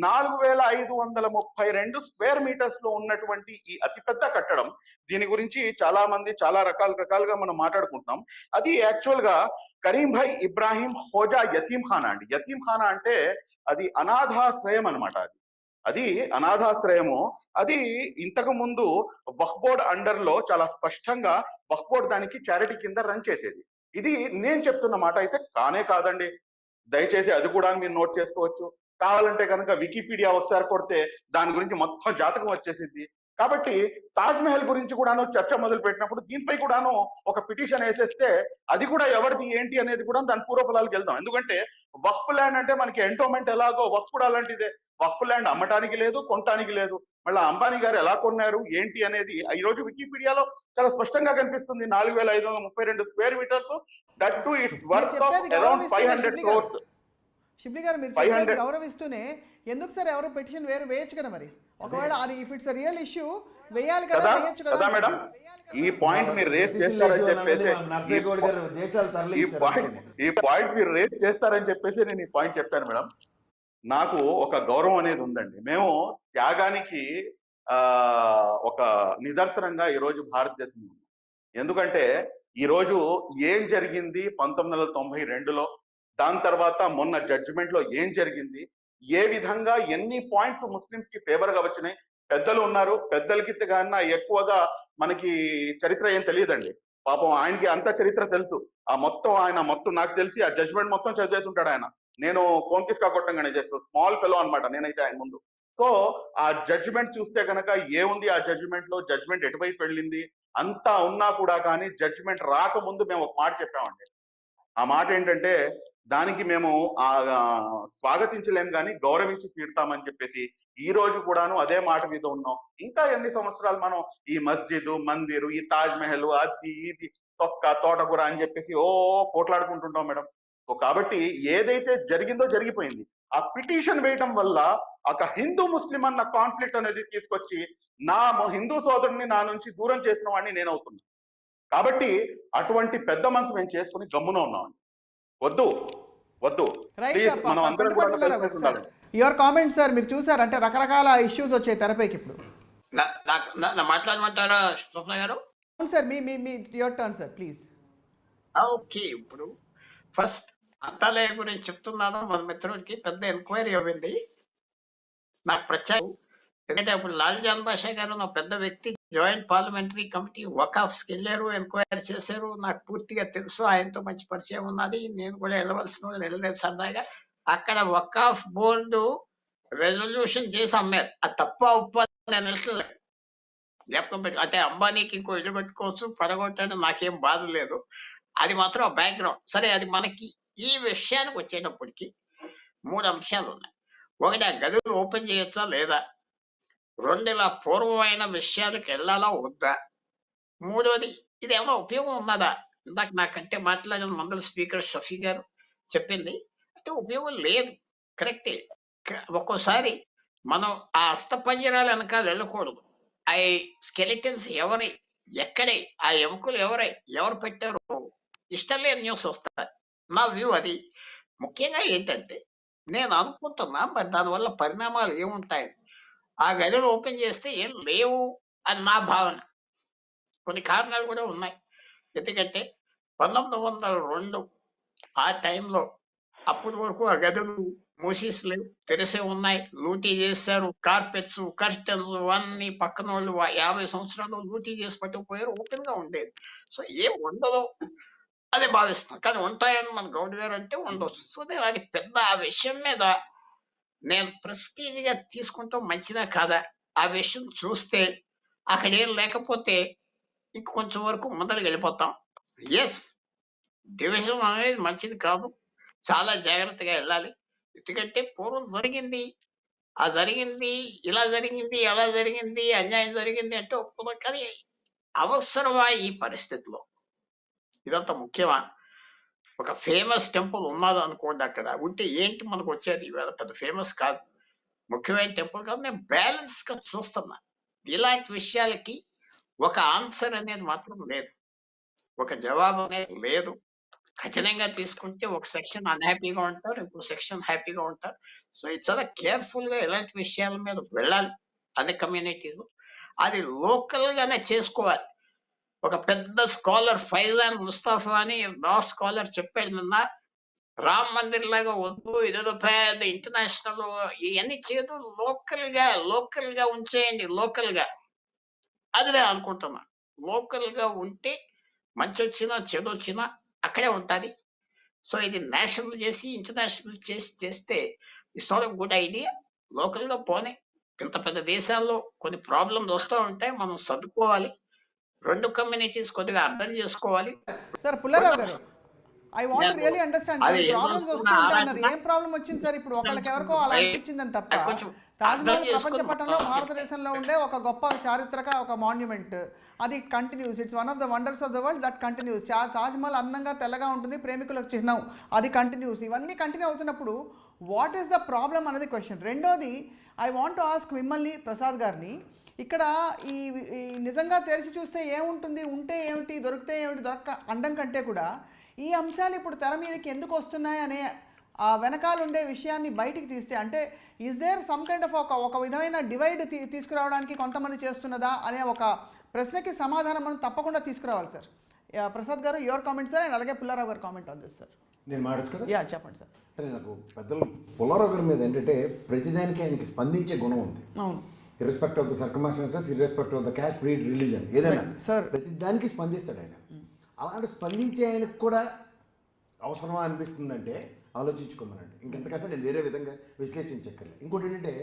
4532 స్క్వేర్ మీటర్స్ లో ఉన్నటువంటి ఈ అతిపెద్ద కట్టడం, దీని గురించి చాలా మంది చాలా రకాలుగా మనం మాట్లాడుకుంటున్నాం. అది యాక్చువల్ గా కరీం భాయ్ ఇబ్రాహీం హోజా యతీం ఖానా అండి. యతీం ఖానా అంటే అది అనాథాశ్రయం అనమాట. అది అనాథాశ్రయము. అది ఇంతకు ముందు వక్ఫ్ బోర్డ్ అండర్ లో చాలా స్పష్టంగా వక్ఫ్ బోర్డ్ దానికి చారిటీ కింద రన్ చేసేది. ఇది నేను చెప్తున్న మాట అయితే కాదండి. దయచేసి అది కూడా మీరు నోట్ చేసుకోవచ్చు. కావాలంటే కనుక వికీపీడియా ఒకసారి కొడితే దాని గురించి మొత్తం జాతకం వచ్చేసింది. కాబట్టి తాజ్ మహల్ గురించి కూడాను చర్చ మొదలు పెట్టినప్పుడు దీనిపై కూడాను ఒక పిటిషన్ వేసేస్తే అది కూడా ఎవరిది ఏంటి అనేది కూడా దాని పూర్వఫలాలకు వెళ్దాం. ఎందుకంటే వక్ఫ్ ల్యాండ్ అంటే మనకి ఎంటోమెంట్ ఎలాగో వక్ఫ్ కూడా అలాంటిదే. వక్ఫ్ ల్యాండ్ అమ్మటానికి లేదు, కొనటానికి లేదు. మళ్ళీ అంబానీ గారు ఎలా కొన్నారు ఏంటి అనేది ఈ రోజు వికీపీడియాలో చాలా స్పష్టంగా కనిపిస్తుంది. 4532 square metres, that to it's worth of around 500 crores. Shibli గారు మీరు చెప్పేది గౌరవిస్తూనే ఎందుకు సార్ ఎవరు పిటిషన్ వేయచ్చు కదా మరి? ఒకవేళ ఇఫ్ ఇట్స్ రియల్ ఇష్యూ వేయాలి కదా, వేయచ్చు కదా మేడం. ఈ పాయింట్ మీరు రేస్ చేస్తారని చెప్పేసి నేను ఈ పాయింట్ చెప్పాను మేడం. నాకు ఒక గౌరవం అనేది ఉందండి. మేము త్యాగానికి ఒక నిదర్శనంగా ఈరోజు భారతదేశం ఉంది. ఎందుకంటే ఈరోజు ఏం జరిగింది 1992లో, దాని తర్వాత మొన్న జడ్జిమెంట్ లో ఏం జరిగింది, ఏ విధంగా ఎన్ని పాయింట్స్ ముస్లింస్ కి ఫేవర్ గా వచ్చినాయి. పెద్దలు ఉన్నారు, పెద్దలకి కన్నా ఎక్కువగా మనకి చరిత్ర ఏం తెలియదండి. పాపం ఆయనకి అంత చరిత్ర తెలుసు. ఆయన మొత్తం నాకు తెలిసి ఆ జడ్జిమెంట్ మొత్తం చదివేసి ఉంటాడు ఆయన. నేను కోంకిస్కా కొట్టంగానే చేస్తూ స్మాల్ ఫెలో అనమాట నేనైతే ఆయన ముందు. సో ఆ జడ్జిమెంట్ చూస్తే కనుక ఏముంది ఆ జడ్జిమెంట్ లో, జడ్జిమెంట్ ఎటువైపు వెళ్ళింది అంతా ఉన్నా కూడా కానీ జడ్జిమెంట్ రాకముందు మేము ఒక మాట చెప్పామండి. ఆ మాట ఏంటంటే, దానికి మేము స్వాగతించలేం కానీ గౌరవించి తీరుతామని చెప్పేసి ఈ రోజు కూడాను అదే మాట మీద ఉన్నాం. ఇంకా ఎన్ని సంవత్సరాలు మనం ఈ మస్జిద్, మందిరు, ఈ తాజ్ మహల్, అది ఇది తొక్క తోటకూర అని చెప్పేసి పోట్లాడుకుంటుంటాం మేడం. కాబట్టి ఏదైతే జరిగిందో జరిగిపోయింది. ఆ పిటిషన్ వేయటం వల్ల ఒక హిందూ ముస్లిం అన్న కాన్ఫ్లిక్ట్ అనేది తీసుకొచ్చి హిందూ సోదరుడిని నా నుంచి దూరం చేసిన వాడిని నేనవుతున్నా. కాబట్టి అటువంటి పెద్ద మనసు మేము చేసుకుని గమ్మున ఉన్నామండి. వద్దు వద్దు ప్లీజ్, మనం అందరం కూడా కలిసి ఉండాలి. యువర్ కామెంట్ సార్, మీరు చూసారు అంటే రకరకాల ఇష్యూస్ వచ్చాయి తెరపైకి ఇప్పుడు. మాట్లాడమంటారా స్వప్న గారు? అవును sir, me your turn sir please. Okay, ఇప్పుడు ఫస్ట్ అంతాలయ గురించి చెప్తున్నాను. మన మిత్రుడికి పెద్ద ఎంక్వైరీ అవ్వింది. నాకు ప్రత్యేక, ఎందుకంటే అప్పుడు లాల్ జాన్ బాషా గారు నా పెద్ద వ్యక్తి, జాయింట్ పార్లమెంటరీ కమిటీ వకాఫ్స్కి వెళ్ళారు, ఎంక్వైరీ చేశారు. నాకు పూర్తిగా తెలుసు, ఆయనతో మంచి పరిచయం ఉన్నది. నేను కూడా వెళ్ళవలసిన వెళ్ళలేదు సరదాగా. అక్కడ వకాఫ్ బోర్డు రెజల్యూషన్ చేసి అమ్మారు. అది తప్ప ఉప్పు నేను వెళ్ళలేదు. జ్ఞాపకం పెట్టి, అంటే అంబానీకి ఇంకో ఇల్లు కట్టుకోవచ్చు, పడగొట్టని నాకేం బాధ లేదు. అది మాత్రం బ్యాక్గ్రౌండ్. సరే, అది మనకి ఈ విషయానికి వచ్చేటప్పటికి 3 అంశాలు ఉన్నాయి. ఒకటి, ఆ గదులు ఓపెన్ చేయొచ్చా లేదా? 2, ఇలా పూర్వమైన విషయాలకు వెళ్ళాలా వద్దా? 3వది, ఇది ఏమైనా ఉపయోగం ఉన్నదా? ఇందాక నాకంటే మాట్లాడిన మండల స్పీకర్ షఫీ గారు చెప్పింది అంటే ఉపయోగం లేదు, కరెక్టే. ఒక్కోసారి మనం ఆ అస్థపంజరాలు వెనకాల వెళ్ళకూడదు. ఆ స్కెలిటన్స్ ఎవరి, ఎక్కడే, ఆ ఎముకలు ఎవరు పెట్టారు, ఇష్టం లేని న్యూస్ వస్తాయి. నా వ్యూ అది. ముఖ్యంగా ఏంటంటే, నేను అనుకుంటున్నా మరి దానివల్ల పరిణామాలు ఏముంటాయి. ఆ గదిని ఓపెన్ చేస్తే ఏం లేవు అని నా భావన. కొన్ని కారణాలు కూడా ఉన్నాయి. ఎందుకంటే 1902 ఆ టైంలో అప్పటి వరకు ఆ గదులు మూసేసలేవు, తెరిసే ఉన్నాయి. లూటీ చేశారు. కార్పెట్స్, కర్టన్స్ అన్ని పక్కన వాళ్ళు 50 సంవత్సరాలు లూటీ చేసి పట్టుకుపోయారు. ఓపెన్ గా ఉండేది. సో ఏం ఉండదో అదే భావిస్తున్నాం. కానీ ఉంటాయని మన గౌడ్ గారు అంటే ఉండొచ్చు. సో అది పెద్ద ఆ విషయం మీద నేను ప్రెస్టీజ్ గా తీసుకుంటాం మంచిదా కాదా, ఆ విషయం చూస్తే అక్కడ ఏం లేకపోతే ఇంకొంచెం వరకు ముందరికి వెళ్ళిపోతాం. ఎస్, డివిజన్ అనేది మంచిది కాదు, చాలా జాగ్రత్తగా వెళ్ళాలి. ఎందుకంటే పూర్వం జరిగింది, ఆ జరిగింది, ఇలా జరిగింది, అలా జరిగింది, అన్యాయం జరిగింది అంటే ఒప్పుకోవాలి. కానీ అవసరమా ఈ పరిస్థితిలో? ఇదంతా ముఖ్యమా? ఒక ఫేమస్ టెంపుల్ ఉన్నది అనుకోండి, అక్కడ ఉంటే ఏంటి మనకు వచ్చేది? ఇవాళ పెద్ద ఫేమస్ కాదు, ముఖ్యమైన టెంపుల్ కాదు. నేను బ్యాలెన్స్ గా చూస్తున్నా. ఇలాంటి విషయాలకి ఒక ఆన్సర్ అనేది మాత్రం లేదు, ఒక జవాబు అనేది లేదు. కఠినంగా తీసుకుంటే ఒక సెక్షన్ అన్హ్యాపీగా ఉంటారు, ఇంకో సెక్షన్ హ్యాపీగా ఉంటారు. సో ఇది చాలా కేర్ఫుల్ గా ఇలాంటి విషయాల మీద వెళ్ళాలి అన్ని కమ్యూనిటీస్. అది లోకల్ గానే చేసుకోవాలి. ఒక పెద్ద స్కాలర్ ఫైజాన్ ముస్తాఫా అని లా స్కాలర్ చెప్పాడు నిన్న, రామ్ మందిర్ లాగా వద్దు, ఇదేదో పెద్ద ఇంటర్నేషనల్ ఇవన్నీ చేయదు, లోకల్ గా ఉంచేయండి. లోకల్ గా అది నేను అనుకుంటున్నా. లోకల్ గా ఉంటే మంచి వచ్చినా చెడు వచ్చినా అక్కడే ఉంటుంది. సో ఇది నేషనల్ చేసి ఇంటర్నేషనల్ చేస్తే it's not a good idea. Local గా పోనీ. ఇంత పెద్ద దేశాల్లో కొన్ని ప్రాబ్లమ్స్ వస్తూ ఉంటాయి, మనం సర్దుకోవాలి. 2 కమ్యూనిటీస్ కొద్దిగా అర్థం చేసుకోవాలి. సార్ పుల్లారావు గారు, I want really understand. Problems వస్తుంటారు, ఏం ప్రాబ్లం వచ్చింది సార్? ఇప్పుడు ఒకరికి ఎవరికో అలా అనిపించిందని తప్ప, తాజ్మహల్ ప్రపంచ పటంలో భారతదేశంలో ఉండే ఒక గొప్ప చారిత్రక ఒక మాన్యుమెంట్, అది continuous. It's one of the wonders of the world that continuous. Taj Mahal అందంగా తెల్లగా ఉంటుంది, ప్రేమికులకు చిహ్నం, అది కంటిన్యూస్. ఇవన్నీ కంటిన్యూ అవుతున్నప్పుడు వాట్ ఈస్ ద ప్రాబ్లం అనేది క్వశ్చన్. రెండోది, ఐ వాంట్ టు ఆస్క్ మిమ్మల్ని, ప్రసాద్ గారిని, ఇక్కడ ఈ నిజంగా తెరిచి చూస్తే ఏముంటుంది, ఉంటే ఏమిటి, దొరికితే ఏమిటి, అనడం కంటే కూడా ఈ అంశాలు ఇప్పుడు తెర మీదకి ఎందుకు వస్తున్నాయి అనే ఆ వెనకాల ఉండే విషయాన్ని బయటికి తీస్తే, అంటే is there some kind of ఒక విధమైన డివైడ్ తీసుకురావడానికి కొంతమంది చేస్తున్నదా అనే ఒక ప్రశ్నకి సమాధానం మనం తప్పకుండా తీసుకురావాలి సార్. ప్రసాద్ గారు, యువర్ కామెంట్ సార్, అండ్ అలాగే పుల్లారావు గారు కామెంట్ ఆన్ దిస్ సార్. నేను మాట్లాడచ్చు కదా? యా, చెప్పండి సార్. అంటే నాకు పెద్దలు పుల్లారావు గారి మీద ఏంటంటే ప్రతిదానికి ఆయనకి స్పందించే గుణం ఉంది. అవును, irrespective of the circumstances, irrespective of the caste, breed, religion, ఏదైనా సార్ ప్రతి దానికి స్పందిస్తాడు ఆయన. అలాంటి స్పందించే ఆయనకు కూడా అవసరమా అనిపిస్తుందంటే ఆలోచించుకోమనండి. ఇంకెంతకంటే నేను వేరే విధంగా విశ్లేషించక్కర్లేదు. ఇంకోటి ఏంటంటే,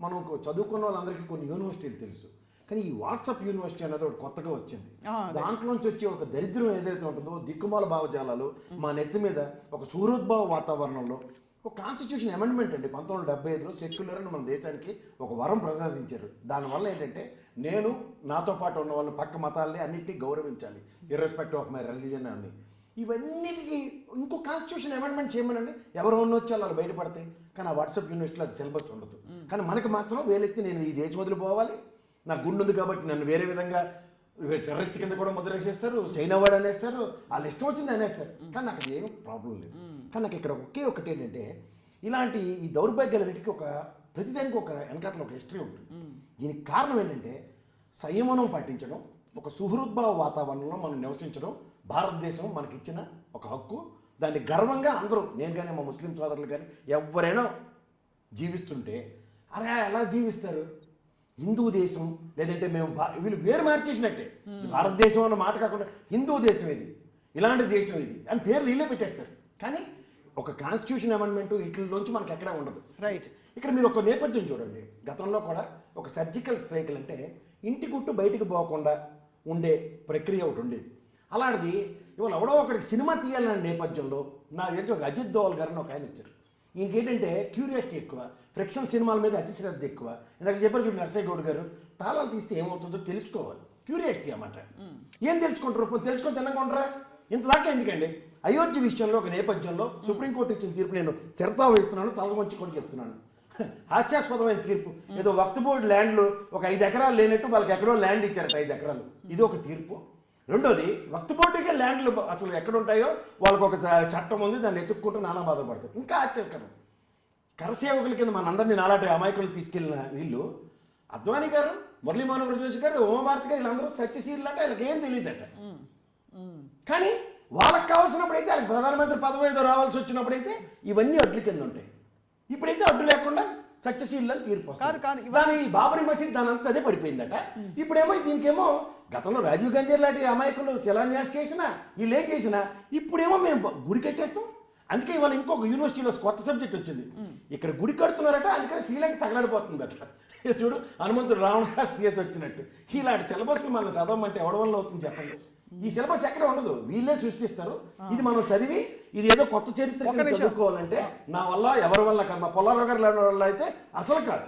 మనం చదువుకున్న వాళ్ళందరికీ కొన్ని యూనివర్సిటీలు తెలుసు, కానీ ఈ వాట్సాప్ యూనివర్సిటీ అనేది ఒకటి కొత్తగా వచ్చింది. దాంట్లోంచి వచ్చే ఒక దరిద్రం ఏదైతే ఉంటుందో, దిక్కుమాల భావజాలాలు మా నెత్తి మీద ఒక సూర్యోద్భవ వాతావరణంలో ఒక కాన్స్టిట్యూషన్ అమెండ్మెంట్ అండి 1975లో సెక్యులర్ అని మన దేశానికి ఒక వరం ప్రసాదించారు. దానివల్ల ఏంటంటే, నేను నాతో పాటు ఉన్న వాళ్ళని, పక్క మతాలని అన్నింటినీ గౌరవించాలి, ఇర్రెస్పెక్ట్ ఆఫ్ మై రిలీజన్ అని. ఇవన్నిటికీ ఇంకో కాన్స్టిట్యూషన్ అమెండ్మెంట్ చేయమనండి, ఎవరు ఉండొచ్చు వాళ్ళు బయటపడతాయి. కానీ ఆ వాట్సాప్ యూనివర్సిటీలో అది సిలబస్ ఉండదు. కానీ మనకి మాత్రం వేలెత్తి నేను ఈ దేశం వదిలిపోవాలి, నా గుండు ఉంది కాబట్టి నన్ను వేరే విధంగా టెర్రరిస్ట్ కింద కూడా ముద్ర వేసేస్తారు, చైనా వాడు అనేస్తారు, వాళ్ళు ఇష్టం వచ్చింది అనేస్తారు. కానీ నాకు ఏం ప్రాబ్లం లేదు. కానీ నాకు ఇక్కడ ఒకే ఒకటి ఏంటంటే, ఇలాంటి ఈ దౌర్భాగ్యాలన్నిటికీ ఒక ప్రతిదానికి ఒక వెనకాతల ఒక హిస్టరీ ఉంటుంది. దీనికి కారణం ఏంటంటే సంయమనం పాటించడం, ఒక సుహృద్భావ వాతావరణంలో మనం నివసించడం భారతదేశం మనకిచ్చిన ఒక హక్కు. దాన్ని గర్వంగా అందరూ, నేను కానీ మా ముస్లిం సోదరులు కానీ ఎవరైనా జీవిస్తుంటే, అరే ఎలా జీవిస్తారు, హిందూ దేశం లేదంటే మేము వీళ్ళు వేరు మార్చేసినట్టే. భారతదేశం అన్న మాట కాకుండా హిందూ దేశం ఇది, ఇలాంటి దేశం ఇది అని పేర్లు వీళ్ళే పెట్టేస్తారు. కానీ ఒక కాన్స్టిట్యూషన్ అమెండ్మెంట్ వీటిలోంచి మనకి ఎక్కడా ఉండదు. రైట్. ఇక్కడ మీరు ఒక నేపథ్యం చూడండి. గతంలో కూడా ఒక సర్జికల్ స్ట్రైకులు అంటే ఇంటి గుట్టు బయటికి పోకుండా ఉండే ప్రక్రియ ఒకటి ఉండేది. అలాంటిది ఇవాళ ఎవడో ఒకడికి సినిమా తీయాలనే నేపథ్యంలో నాకు తెలిసి ఒక అజిత్ దోవల్ గారిని ఒక ఆయన ఇచ్చారు. ఇంకేంటంటే క్యూరియాసిటీ ఎక్కువ, ఫ్రిక్షన్ సినిమాల మీద అతిశ్రద్ధ ఎక్కువ. ఇందాక చెప్పారు చూడండి నరసయ్య గౌడ్ గారు, తాళాలు తీస్తే ఏమవుతుందో తెలుసుకోవాలి, క్యూరియాసిటీ అన్నమాట. ఏం తెలుసుకుంటారు, తెలుసుకొని తినకుంటారా? ఇంతదాకా ఎందుకండి? అయోధ్య విషయంలో ఒక నేపథ్యంలో సుప్రీంకోర్టు ఇచ్చిన తీర్పు నేను శరతా వహిస్తున్నాను, తలవంచి కూడా చెప్తున్నాను. హాస్యాస్పదమైన తీర్పు. ఏదో వక్ఫ్ బోర్డు ల్యాండ్లు ఒక 5 ఎకరాలు లేనట్టు వాళ్ళకి ఎక్కడో ల్యాండ్ ఇచ్చారట 5 ఎకరాలు. ఇది ఒక తీర్పు. రెండోది వక్ఫ్ బోర్డుకే ల్యాండ్లు అసలు ఎక్కడ ఉంటాయో వాళ్ళకి ఒక చట్టం ఉంది, దాన్ని ఎత్తుక్కుంటూ నానా బాధపడతారు. ఇంకా ఆశ్చర్యకరం, కరసేవకుల కింద మనందరినీ నాలాంటి అమాయకులు తీసుకెళ్ళిన వీళ్ళు అద్వానీ గారు, మురళీ మనోహర్ జోషి గారు, ఉమాభారతి గారు, వీళ్ళందరూ సత్యశీలు అంటే వాళ్ళకి ఏం తెలియదట. కానీ వాళ్ళకి కావాల్సినప్పుడు అయితే, వాళ్ళకి ప్రధానమంత్రి పదవి ఏదో రావాల్సి వచ్చినప్పుడైతే ఇవన్నీ అడ్ల కింద ఉంటాయి. ఇప్పుడైతే అడ్డు లేకుండా సత్యశీలని తీర్పు వస్తుంది. దాని బాబరీ మసీద్ దాని అంతా అదే పడిపోయిందట. ఇప్పుడేమో దీనికేమో గతంలో రాజీవ్ గాంధీ లాంటి అమాయకులు శిలాన్యాసం చేసినా, వీళ్ళు ఏం చేసినా ఇప్పుడేమో మేము గుడి కట్టేస్తాం. అందుకే ఇవాళ ఇంకొక యూనివర్సిటీలో కొత్త సబ్జెక్ట్ వచ్చింది. ఇక్కడ గుడి కడుతున్నారట, అందుకని శ్రీలంక తగలడిపోతుందట. చూడు, హనుమంతుడు రావణ కాస్త చేసి వచ్చినట్టు. ఇలాంటి సిలబస్లు మనం చదవమంటే ఎవరి వల్ల అవుతుంది చెప్పండి? ఈ సిలబస్ ఎక్కడ ఉండదు, వీళ్ళే సృష్టిస్తారు. ఇది మనం చదివి ఇది ఏదో కొత్త చరిత్ర చదువుకోవాలంటే నా వల్ల ఎవరి వల్ల కాదు. మా పుల్లారావు గారి వల్ల అయితే అసలు కాదు.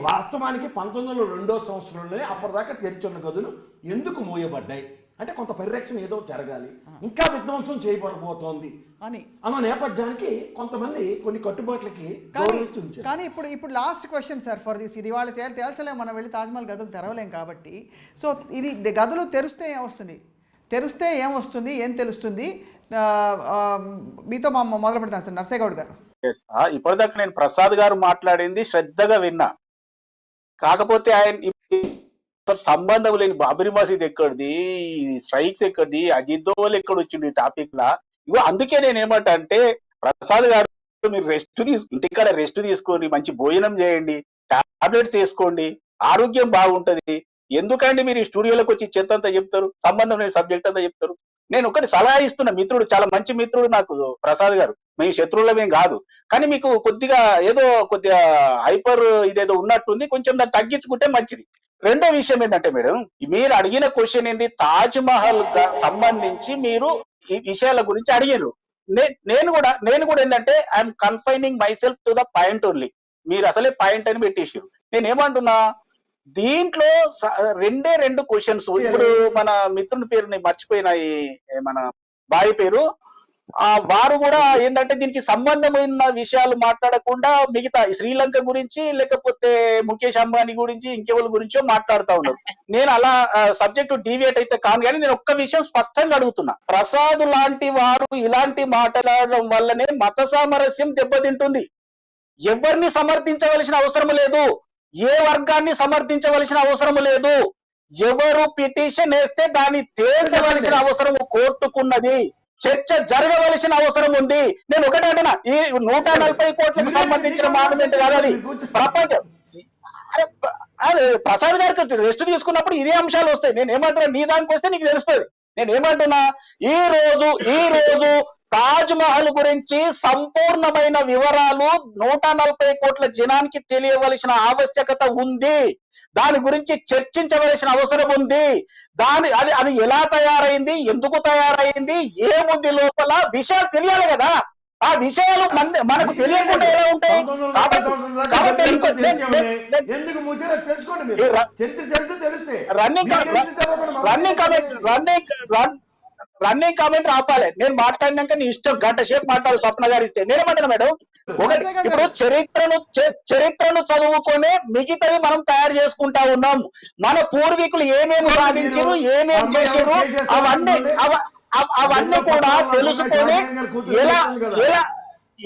వాస్తవానికి 1902వ సంవత్సరంలోనే అప్పటిదాకా తెరిచున్న గదులు ఎందుకు మూయబడ్డాయి అంటే కొంత పరిరక్షణ ఏదో జరగాలి, ఇంకా విధ్వంసం చేయబడబోతోంది అని అన్న నేపథ్యానికి కొంతమంది కొన్ని కట్టుబాట్లకి ఉంచారు. కానీ ఇప్పుడు last question sir for this, ఇది వాళ్ళు తేల్చలేము, మనం వెళ్ళి తాజ్మహల్ గదులు తెరవలేం కాబట్టి. సో ఇది గదులు తెరిస్తే ఏమొస్తుంది, ఏం తెలుస్తుంది? మీతో మొదలు పెడతాను సార్, నర్సయ్య గౌడ్ గారు. ఇప్పటిదాకా నేను ప్రసాద్ గారు మాట్లాడింది శ్రద్ధగా విన్నా. కాకపోతే ఆయన సంబంధం లేని బాబరీ మసీద్ ఎక్కడిది, స్ట్రైక్స్ ఎక్కడిది, అజిత్ దోవల్ ఎక్కడ వచ్చింది ఈ టాపిక్ లా. ఇగో అందుకే నేను ఏమంటా అంటే, ప్రసాద్ గారు మీరు ఇంటికాడ రెస్ట్ తీసుకోండి, మంచి భోజనం చేయండి, టాబ్లెట్స్ వేసుకోండి, ఆరోగ్యం బాగుంటది. ఎందుకండి మీరు ఈ స్టూడియోలోకి వచ్చి చెత్త అంతా చెప్తారు, సంబంధం లేని సబ్జెక్ట్ అంతా చెప్తారు? నేను ఒకటి సలహా ఇస్తున్నా, మిత్రుడు, చాలా మంచి మిత్రుడు నాకు ప్రసాద్ గారు, మేము శత్రువులమేం కాదు. కానీ మీకు కొద్దిగా హైపర్ ఇదేదో ఉన్నట్టుంది, కొంచెం దాన్ని తగ్గించుకుంటే మంచిది. రెండో విషయం ఏంటంటే మేడం, మీరు అడిగిన క్వశ్చన్ ఏంది, తాజ్ మహల్ సంబంధించి మీరు ఈ విషయాల గురించి అడిగారు. నేను కూడా ఏంటంటే I'm confining my self to the point only. మీరు అసలే పాయింట్ అని పెట్టేసారు. నేను ఏమంటున్నా, దీంట్లో 2 క్వశ్చన్స్. ఇప్పుడు మన మిత్రుని పేరుని మర్చిపోయిన మన బాయ్ పేరు, వారు కూడా ఏంటంటే దీనికి సంబంధమైన విషయాలు మాట్లాడకుండా మిగతా శ్రీలంక గురించి లేకపోతే ముఖేష్ అంబానీ గురించి ఇంకెవరి గురించో మాట్లాడుతూ ఉన్నారు. నేను అలా సబ్జెక్టు డీవియేట్ అయితే కాను, కానీ నేను ఒక్క విషయం స్పష్టంగా అడుగుతున్నా. ప్రసాద్ లాంటి వారు ఇలాంటి మాట్లాడడం వల్లనే మత సామరస్యం దెబ్బతింటుంది. ఎవరిని సమర్థించవలసిన అవసరం లేదు, ఏ వర్గాన్ని సమర్థించవలసిన అవసరం లేదు. ఎవరు పిటిషన్ వేస్తే దాన్ని తేల్చవలసిన అవసరం కోర్టుకున్నది, చర్చ జరగవలసిన అవసరం ఉంది. నేను ఒకటే అంటున్నా, ఈ 140 కోట్లకు సంబంధించిన మాన్యుమెంట్ కాదు అది, ప్రపంచం. ప్రసాద్ గారికి రెస్ట్ తీసుకున్నప్పుడు ఇదే అంశాలు వస్తాయి. నేను ఏమంటున్నా, నీ దానికి వస్తే నీకు తెలుస్తుంది. నేను ఏమంటున్నా, ఈ రోజు తాజ్ మహల్ గురించి సంపూర్ణమైన వివరాలు 140 కోట్ల జనానికి తెలియవలసిన ఆవశ్యకత ఉంది. దాని గురించి చర్చించవలసిన అవసరం ఉంది. అది ఎలా తయారైంది, ఎందుకు తయారైంది, ఏముంది లోపల, విషయాలు తెలియాలి కదా. ఆ విషయాలు మనకు తెలియకుండా ఎలా ఉంటాయి? రన్నింగ్ కామెంట్ ఆపాలి. నేను మాట్లాడినాక నీ ఇష్టం, గంట సేపు మాట్లాడు స్వప్న గారు ఇస్తే. నేనేమంటున్నా మేడం, ఒకటి ఇప్పుడు చరిత్రను చదువుకొని మిగతాది మనం తయారు చేసుకుంటా ఉన్నాం. మన పూర్వీకులు ఏమేమి సాధించారు, ఏమేమి చేశారు, అవన్నీ కూడా తెలుసుకొని ఎలా ఎలా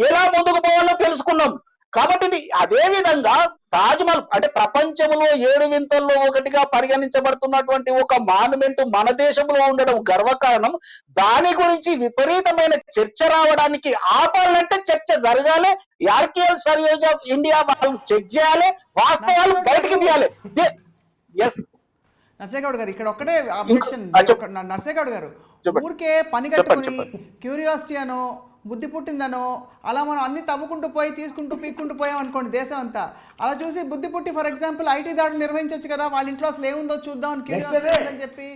ఎలా ముందుకు పోవాలో తెలుసుకున్నాం. కాబట్టి అదే విధంగా తాజ్మహల్ అంటే ప్రపంచంలో 7 వింతల్లో ఒకటిగా పరిగణించబడుతున్నటువంటి ఒక మాన్యుమెంట్ మన దేశంలో ఉండడం గర్వకారణం. దాని గురించి విపరీతమైన చర్చ రావడానికి ఆపాలంటే చర్చ జరగాలి. ఆర్కియల్ సర్వేస్ ఆఫ్ ఇండియా వాళ్ళు చెక్ చేయాలి, వాస్తవాలు బయటకు తీయాలి. ఎస్ నర్సేగౌడ్ గారు ఇక్కడ ఒక్కటే అబ్జెక్షన్. నర్సేగౌడ్ గారు ఊరికే పని కట్టుకుని క్యూరియాసిటీ అనో బుద్ధి పుట్టిందనో అలా మనం అన్ని తవ్వుకుంటూ పోయి తీసుకుంటూ పీక్కుంటూ పోయాం అనుకోండి దేశం అంతా. అలా చూసి బుద్ధి పుట్టి ఫర్ ఎగ్జాంపుల్ ఐటీ దాడులు నిర్వహించవచ్చు కదా, వాళ్ళ ఇంట్లో అసలు ఏముందో చూద్దాం అని చెప్పి.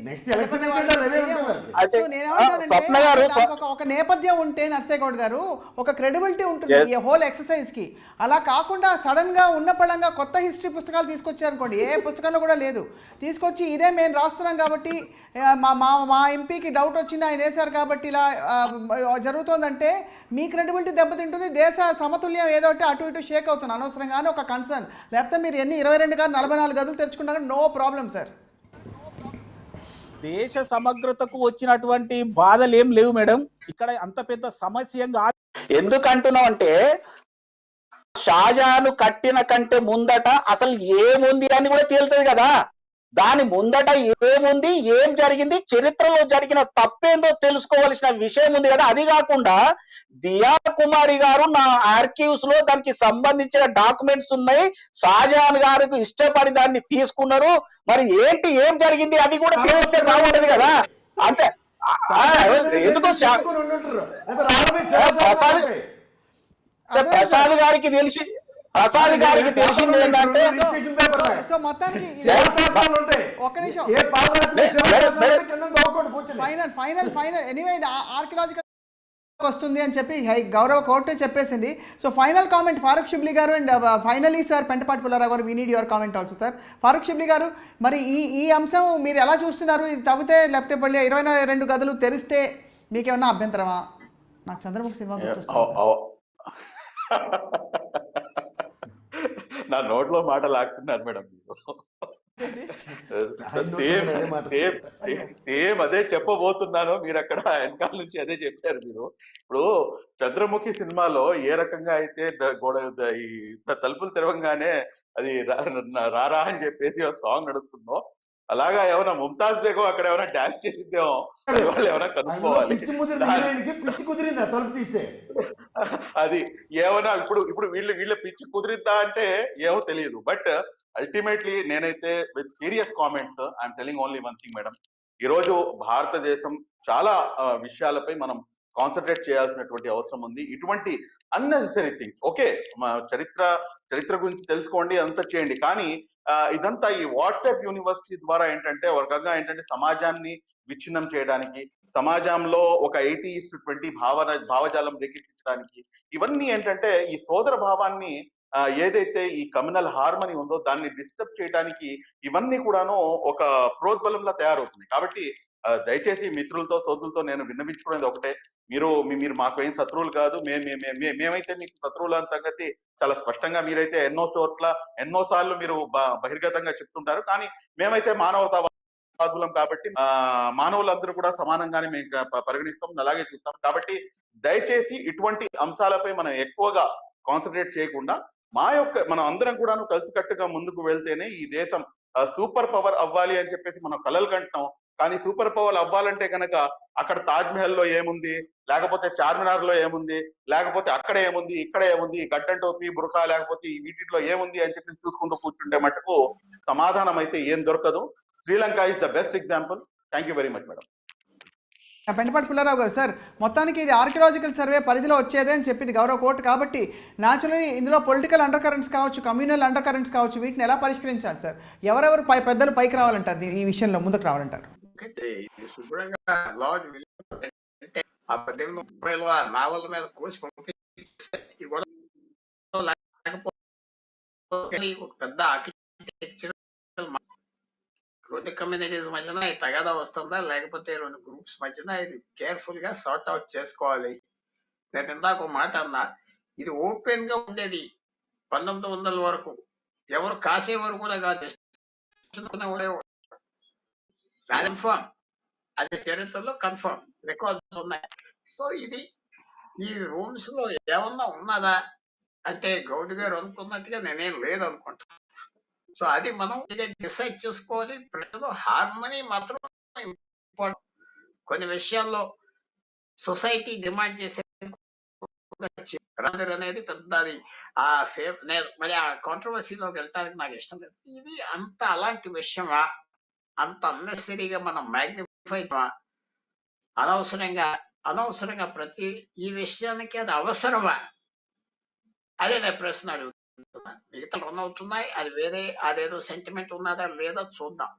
ఒక నేపథ్యం ఉంటే నర్సేగౌడ్ గారు ఒక క్రెడిబిలిటీ ఉంటుంది ఈ హోల్ ఎక్సర్సైజ్ కి. అలా కాకుండా సడన్ గా ఉన్న పళంగా కొత్త హిస్టరీ పుస్తకాలు తీసుకొచ్చారనుకోండి, ఏ పుస్తకంలో కూడా లేదు, తీసుకొచ్చి ఇదే మేము రాస్తున్నాం కాబట్టి మా ఎంపీకి డౌట్ వచ్చింది ఆయన వేశారు కాబట్టి ఇలా జరుగుతోందంటే మీ క్రెడిబిలిటీ దెబ్బతింటుంది, దేశ సమతుల్యం ఏదో అటు ఇటు షేక్ అవుతుంది అనవసరంగానే ఒక కన్సర్న్. లేకపోతే మీరు ఎన్ని 22 కానీ 44 గదులు తెరుచుకున్నా కానీ నో ప్రాబ్లం సార్. దేశ సమగ్రతకు వచ్చినటువంటి బాధలు ఏం లేవు మేడం. ఇక్కడ అంత పెద్ద సమస్య ఎందుకంటున్నాం అంటే షాజహాన్ కట్టిన కంటే ముందట అసలు ఏముంది అని కూడా తేలుతుంది కదా. దాని ముందట ఏముంది, ఏం జరిగింది, చరిత్రలో జరిగిన తప్పేందో తెలుసుకోవాల్సిన విషయం ఉంది కదా. అది కాకుండా దియా కుమారి గారు నా ఆర్కీవ్స్ లో దానికి సంబంధించిన డాక్యుమెంట్స్ ఉన్నాయి, షాజహాన్ గారికి ఇష్టపడి దాన్ని తీసుకున్నారు, మరి ఏంటి ఏం జరిగింది అవి కూడా తెలిస్తే బాగుంటది కదా. అంటే ఎందుకో ప్రసాద్ గారికి తెలిసింది ఏంటంటే సో మొత్తానికి ఫైనల్ ఎనీవే ఆర్కియలాజికల్ వస్తుంది అని చెప్పి గౌరవ కోర్టు చెప్పేసింది. So final comment Farooq Shibli garu and finally sir Pentapati Pullarao garu, we need your comment also sir. Farooq Shibli garu, మరి ఈ అంశం మీరు ఎలా చూస్తున్నారు? ఇది తవ్వితే లేకపోతే మళ్ళీ 22 గదులు తెరిస్తే మీకేమన్నా అభ్యంతరమా? నాకు చంద్రముఖి సినిమా గుర్తొస్తుంది. నా నోట్లో మాట లాక్కున్నారు మేడం మీరు. అదే చెప్పబోతున్నాను, మీరు అక్కడ వెనకాల నుంచి అదే చెప్పారు మీరు. ఇప్పుడు చంద్రముఖి సినిమాలో ఏ రకంగా అయితే ఈ తలుపులు తెరవంగానే అది రారా అని చెప్పేసి సాంగ్ నడుస్తుందో, అలాగా ఏమైనా ముంతాజ్ బేగం అక్కడ ఏమైనా డాన్స్ చేసిద్దేమో వాళ్ళు ఏమైనా కనుక్కోవాలి. పిచ్చి కుదిరిందా తలుపు తీస్తే? అది ఏమైనా ఇప్పుడు వీళ్ళ పిచ్చి కుదిరిద్దా అంటే ఏమో తెలియదు. బట్ అల్టిమేట్లీ నేనైతే with serious comments I'm telling only one thing madam. ఈరోజు భారతదేశం చాలా విషయాలపై మనం కాన్సన్ట్రేట్ చేయాల్సినటువంటి అవసరం ఉంది. ఇటువంటి అన్నెసెసరీ థింగ్స్ ఓకే, చరిత్ర గురించి తెలుసుకోండి, అంతా చేయండి, కానీ ఇదంతా ఈ వాట్సాప్ యూనివర్సిటీ ద్వారా ఏంటంటే ఒక రకంగా ఏంటంటే సమాజాన్ని విచ్ఛిన్నం చేయడానికి, సమాజంలో ఒక 80:20 భావజాలం రేకెత్తించడానికి, ఇవన్నీ ఏంటంటే ఈ సోదర భావాన్ని ఏదైతే ఈ కమ్యూనల్ హార్మనీ ఉందో దాన్ని డిస్టర్బ్ చేయడానికి ఇవన్నీ కూడాను ఒక ప్రోద్బలంలా తయారవుతుంది. కాబట్టి దయచేసి మిత్రులతో సోదరులతో నేను విన్నవించుకునేది ఒకటే, మీరు మాకు ఏం శత్రువులు కాదు, మేమైతే మీకు శత్రువులు అన్న సంగతి చాలా స్పష్టంగా మీరైతే ఎన్నోసార్లు మీరు బహిర్గతంగా చెప్తుంటారు. కానీ మేమైతే మానవతావాదులం కాబట్టి మానవులందరూ కూడా సమానంగానే మేము పరిగణిస్తాం, అలాగే చూస్తాం. కాబట్టి దయచేసి ఇటువంటి అంశాలపై మనం ఎక్కువగా కాన్సన్ట్రేట్ చేయకుండా మనం అందరం కూడా కలిసికట్టుగా ముందుకు వెళ్తేనే ఈ దేశం సూపర్ పవర్ అవ్వాలి అని చెప్పేసి మనం కలలు కంటున్నాం. కానీ సూపర్ పవర్ అవ్వాలంటే కనుక అక్కడ తాజ్ మహల్ లో ఏముంది, లేకపోతే చార్మినార్ లో ఏముంది, లేకపోతే అక్కడ ఏముంది, ఇక్కడ ఏముంది, గడ్డం టోపీ బురఖా లేకపోతే ఈ వీటిలో ఏముంది అని చెప్పేసి చూసుకుంటూ కూర్చుంటే మటుకు సమాధానం అయితే ఏం దొరకదు. Sri Lanka is the best example. Thank you very much madam. Pentapati Pullarao గారు, సార్ మొత్తానికి ఇది ఆర్కియలాజికల్ సర్వే పరిధిలో వచ్చేదే అని చెప్పింది గౌరవ కోర్టు. కాబట్టి న్యాచురలీ ఇందులో పొలిటికల్ అండర్ కరెంట్స్ కావచ్చు, కమ్యూనల్ అండర్ కరెంట్స్ కావచ్చు, వీటిని ఎలా పరిష్కరించాలి సార్? ఎవరెవరు పెద్దలు పైకి రావాలంటారు ఈ విషయంలో, ముందుకు రావాలంటారు? శుభ్రంగా ఆ 1830లో ఆ నావల మీద కోసి లేకపోతే ఒక పెద్ద ఆర్కిటెక్చర్ రెండు కమ్యూనిటీస్ మధ్యన ఈ తగాదా వస్తుందా, లేకపోతే రెండు గ్రూప్స్ మధ్యన ఇది కేర్ఫుల్ గా సార్ట్ అవుట్ చేసుకోవాలి. నేను ఇందాక ఒక మాట అన్నా, ఇది ఓపెన్ గా ఉండేది 1900 వరకు, ఎవరు కాసేవారు కూడా కాదు, కన్ఫర్మ్, అది చరిత్రలో కన్ఫర్మ్ రికార్డ్స్ ఉన్నాయి. సో ఇది ఈ రూమ్స్ లో ఏమన్నా ఉన్నదా అంటే గౌడ్ గారు అనుకున్నట్టుగా నేనేం లేదనుకుంటా. సో అది మనం డిసైడ్ చేసుకోవాలి. ప్రజలు హార్మనీ మాత్రం important. కొన్ని విషయాల్లో సొసైటీ డిమాండ్ చేసే అనేది పెద్ద మరి ఆ కాంట్రవర్సీలోకి వెళ్ళడానికి నాకు ఇష్టం లేదు. ఇది అంత అలాంటి విషయమా, అంత అన్నెసరీగా మనం మ్యాగ్నిఫై అనవసరంగా ప్రతి ఈ విషయానికి అది అవసరమా, అదే నేను ప్రశ్న అడుగుతున్నా. మిగతా రన్ అవుతున్నాయి, అది వేరే అదేదో సెంటిమెంట్ ఉన్నదా లేదా చూద్దాం.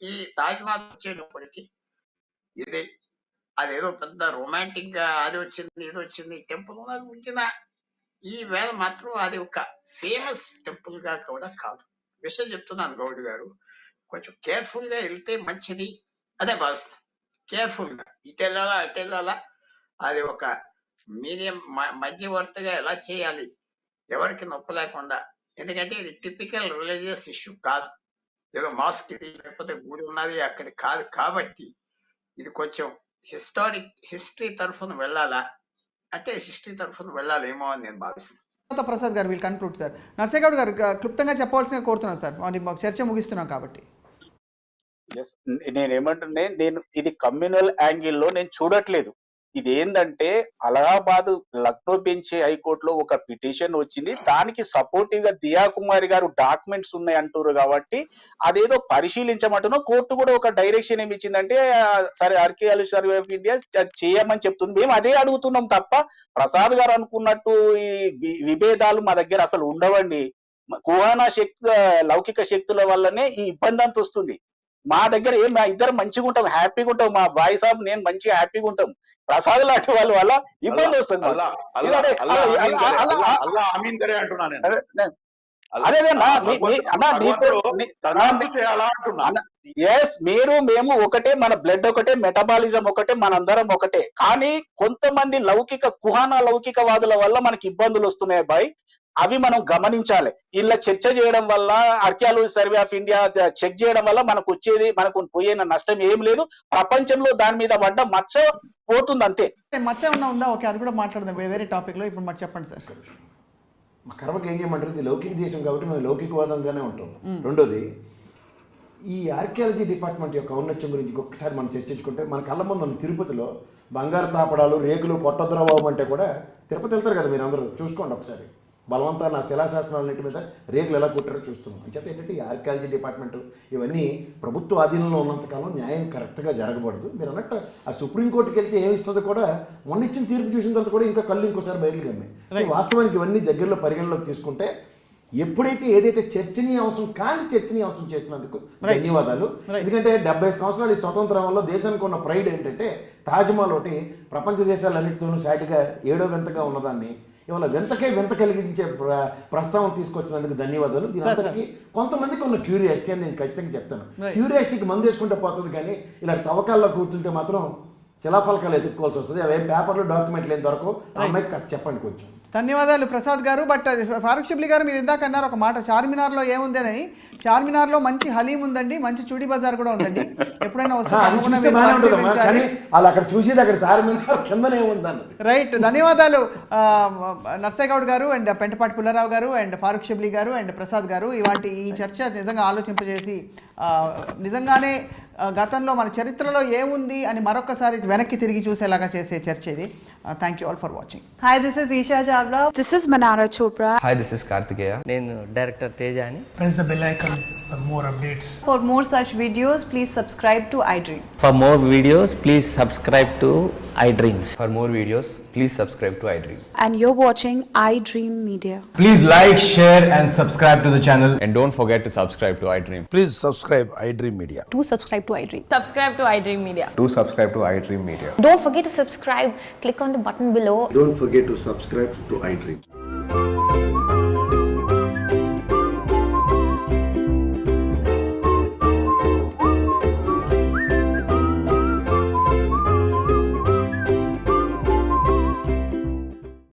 ఈ తాజ్మహల్ వచ్చేటప్పటికి ఇది అదేదో పెద్ద రొమాంటిక్ గా అది వచ్చింది ఇది వచ్చింది టెంపుల్ ఉన్నది ఉంచిన ఈ వేళ మాత్రం అది ఒక ఫేమస్ టెంపుల్ గా కూడా కాదు. విషయం చెప్తున్నాను గౌడ్ గారు, కొంచెం కేర్ఫుల్ గా వెళ్తే మంచిది అదే భావిస్తాను. కేర్ఫుల్ గా ఇటు వెళ్ళాలా అది ఒక మీడియం మధ్యవర్తిగా ఎలా చేయాలి, ఎవరికి నొప్పి లేకుండా. ఎందుకంటే ఇది టిపికల్ రిలీజియస్ ఇష్యూ కాదు, ఏదో మాస్క్ ఇది లేకపోతే గుడి ఉన్నది అక్కడి కాదు. కాబట్టి ఇది కొంచెం హిస్టరీ తరఫున వెళ్ళాలా అంటే హిస్టరీ తరఫున వెళ్ళాలేమో అని నేను భావిస్తున్నాను. ప్రసాద్ గారు వీళ్ళు కన్క్లూడ్ సార్. నర్సేగౌడ్ గారు క్లుప్తంగా చెప్పవలసిన కోరుతున్నాను సార్, మాకు చర్చ ముగిస్తున్నాం కాబట్టి. నేనేమంటున్నా, నేను ఇది కమ్యూనల్ యాంగిల్లో నేను చూడట్లేదు. ఇది ఏంటంటే అలహాబాద్ లక్నో బెంచ్ హైకోర్టులో ఒక పిటిషన్ వచ్చింది, దానికి సపోర్టివ్ గా దియా కుమారి గారు డాక్యుమెంట్స్ ఉన్నాయి అంటారు కాబట్టి అదేదో పరిశీలించమంటున్నా. కోర్టు కూడా ఒక డైరెక్షన్ ఏమి ఇచ్చిందంటే సరే ఆర్కియాలజీ సర్వే ఆఫ్ ఇండియా చేయమని చెప్తుంది. మేము అదే అడుగుతున్నాం తప్ప ప్రసాద్ గారు అనుకున్నట్టు ఈ విభేదాలు మా దగ్గర అసలు ఉండవండి. కుహానా శక్తి లౌకిక శక్తుల వల్లనే ఈ ఇబ్బంది అంత వస్తుంది. మా దగ్గర మా ఇద్దరు మంచిగా ఉంటాం, హ్యాపీగా ఉంటాం, మా బాయ్ సాబ్ నేను మంచిగా హ్యాపీగా ఉంటాం. ప్రసాద్ లాంటి వాళ్ళ వల్ల ఇబ్బంది వస్తుంది. మీరు మేము ఒకటే, మన బ్లడ్ ఒకటే, మెటబాలిజం ఒకటే, మనందరం ఒకటే. కానీ కొంతమంది కుహానా లౌకికవాదుల వల్ల మనకి ఇబ్బందులు వస్తున్నాయి బాయ్, అవి మనం గమనించాలి. ఇలా చర్చ చేయడం వల్ల, archaeology survey of India check చేయడం వల్ల మనకు పోయిన నష్టం ఏం లేదు. ప్రపంచంలో దాని మీద పడ్డ మచ్చ పోతుంది అంతే. మచ్చ ఉందా? ఓకే, అది కూడా మాట్లాడదాం వేరే టాపిక్ లో. ఇప్పుడు మాకు చెప్పండి సార్. మా కర్మకి ఏం చేయమంటారు, ఇది లౌకిక దేశం కాబట్టి మేము లౌకికవాదంగానే ఉంటాం. రెండోది, ఈ ఆర్కియాలజీ డిపార్ట్మెంట్ యొక్క ఔన్నత్యం గురించి ఒక్కసారి మనం చర్చించుకుంటే, మన కళ్ళ ముందు ఉన్న తిరుపతిలో బంగారు తాపడాలు, రేకులు కొట్టొద్దురా బాబు అంటే కూడా తిరుపతి వెళ్తారు కదా, మీరు అందరూ చూసుకోండి ఒకసారి. బలవంతాన్ని ఆ శిలాశాస్త్రాలన్నింటి మీద రేకులు ఎలా కుట్టారో చూస్తున్నాం. అంచేత ఏంటంటే ఈ ఆర్కియాలజీ డిపార్ట్మెంటు ఇవన్నీ ప్రభుత్వ ఆధీనంలో ఉన్నంతకాలం న్యాయం కరెక్ట్గా జరగబడదు. మీరు అన్నట్టు ఆ సుప్రీంకోర్టుకి వెళ్తే ఏమిస్తుందో కూడా మొన్న ఇచ్చిన తీర్పు చూసిన తర్వాత కూడా ఇంకా కళ్ళు ఇంకోసారి బయలు కమ్మాయి. వాస్తవానికి ఇవన్నీ దగ్గరలో పరిగణలోకి తీసుకుంటే ఎప్పుడైతే ఏదైతే చర్చనీయాంశం కాని చర్చనీయాంశం చేసినందుకు ధన్యవాదాలు. ఎందుకంటే 70 సంవత్సరాలు ఈ స్వతంత్రం వల్ల దేశానికి ఉన్న ప్రైడ్ ఏంటంటే తాజ్మహల్ ఒకటి ప్రపంచ దేశాలన్నింటితోనూ సాటిగా 7వ వింతగా ఉన్నదాన్ని ఇవాళ వింత కలిగించే ప్రస్తావన తీసుకొచ్చినందుకు ధన్యవాదాలు. దీని అందరికీ కొంతమందికి ఉన్న క్యూరియాసిటీ అని నేను ఖచ్చితంగా చెప్తాను. క్యూరియాసిటీకి మందు వేసుకుంటే పోతుంది, కానీ ఇలా తవ్వకాల్లో కూర్చుంటే మాత్రం శిలాఫలకాలు ఎత్తుక్కోవాల్సి వస్తుంది. అవే పేపర్లు డాక్యుమెంట్లు ఏం దొరకవు. ఆ అమ్మాయికి కాస్త చెప్పండి కొంచెం. ధన్యవాదాలు ప్రసాద్ గారు. బట్ ఫారూక్ షిబ్లీ గారు, మీరు ఇందాక అన్నారు ఒక మాట, చార్మినార్లో ఏముంది అని. చార్మినార్లో మంచి హలీం ఉందండి, మంచి చూడి బజార్ కూడా ఉందండి. ఎప్పుడైనా కానీ వాళ్ళు అక్కడ చూసేది అక్కడ చార్మినార్ కిందనే ఉందన్నది. రైట్. ధన్యవాదాలు నర్సేగౌడ్ గారు అండ్ పెంటపాటి పుల్లారావు గారు అండ్ ఫారూక్ షిబ్లీ గారు అండ్ ప్రసాద్ గారు. ఈ చర్చ నిజంగా ఆలోచింపజేసి నిజంగానే గతంలో మన చరిత్రలో ఏముంది అని మరొకసారి వెనక్కి తిరిగి చూసేలాగా చేసే చర్చ ఇది. Thank you all for watching. Hi, this is Esha Chawla. This is Manara Chopra. Hi, this is Kartikeya. నేను డైరెక్టర్ తేజాని. Press the bell icon for more updates. For more such videos, please subscribe to iDream. For more videos, please subscribe to iDreams. For more videos, please subscribe to iDream. And you're watching iDream Media. Please like, share, and subscribe to the channel. And don't forget to subscribe to iDream. Please subscribe iDream Media. Do subscribe to iDream. Subscribe to iDream Media. Do subscribe to iDream Media. Don't forget to subscribe. Click on the button below. Don't forget to subscribe to iDream.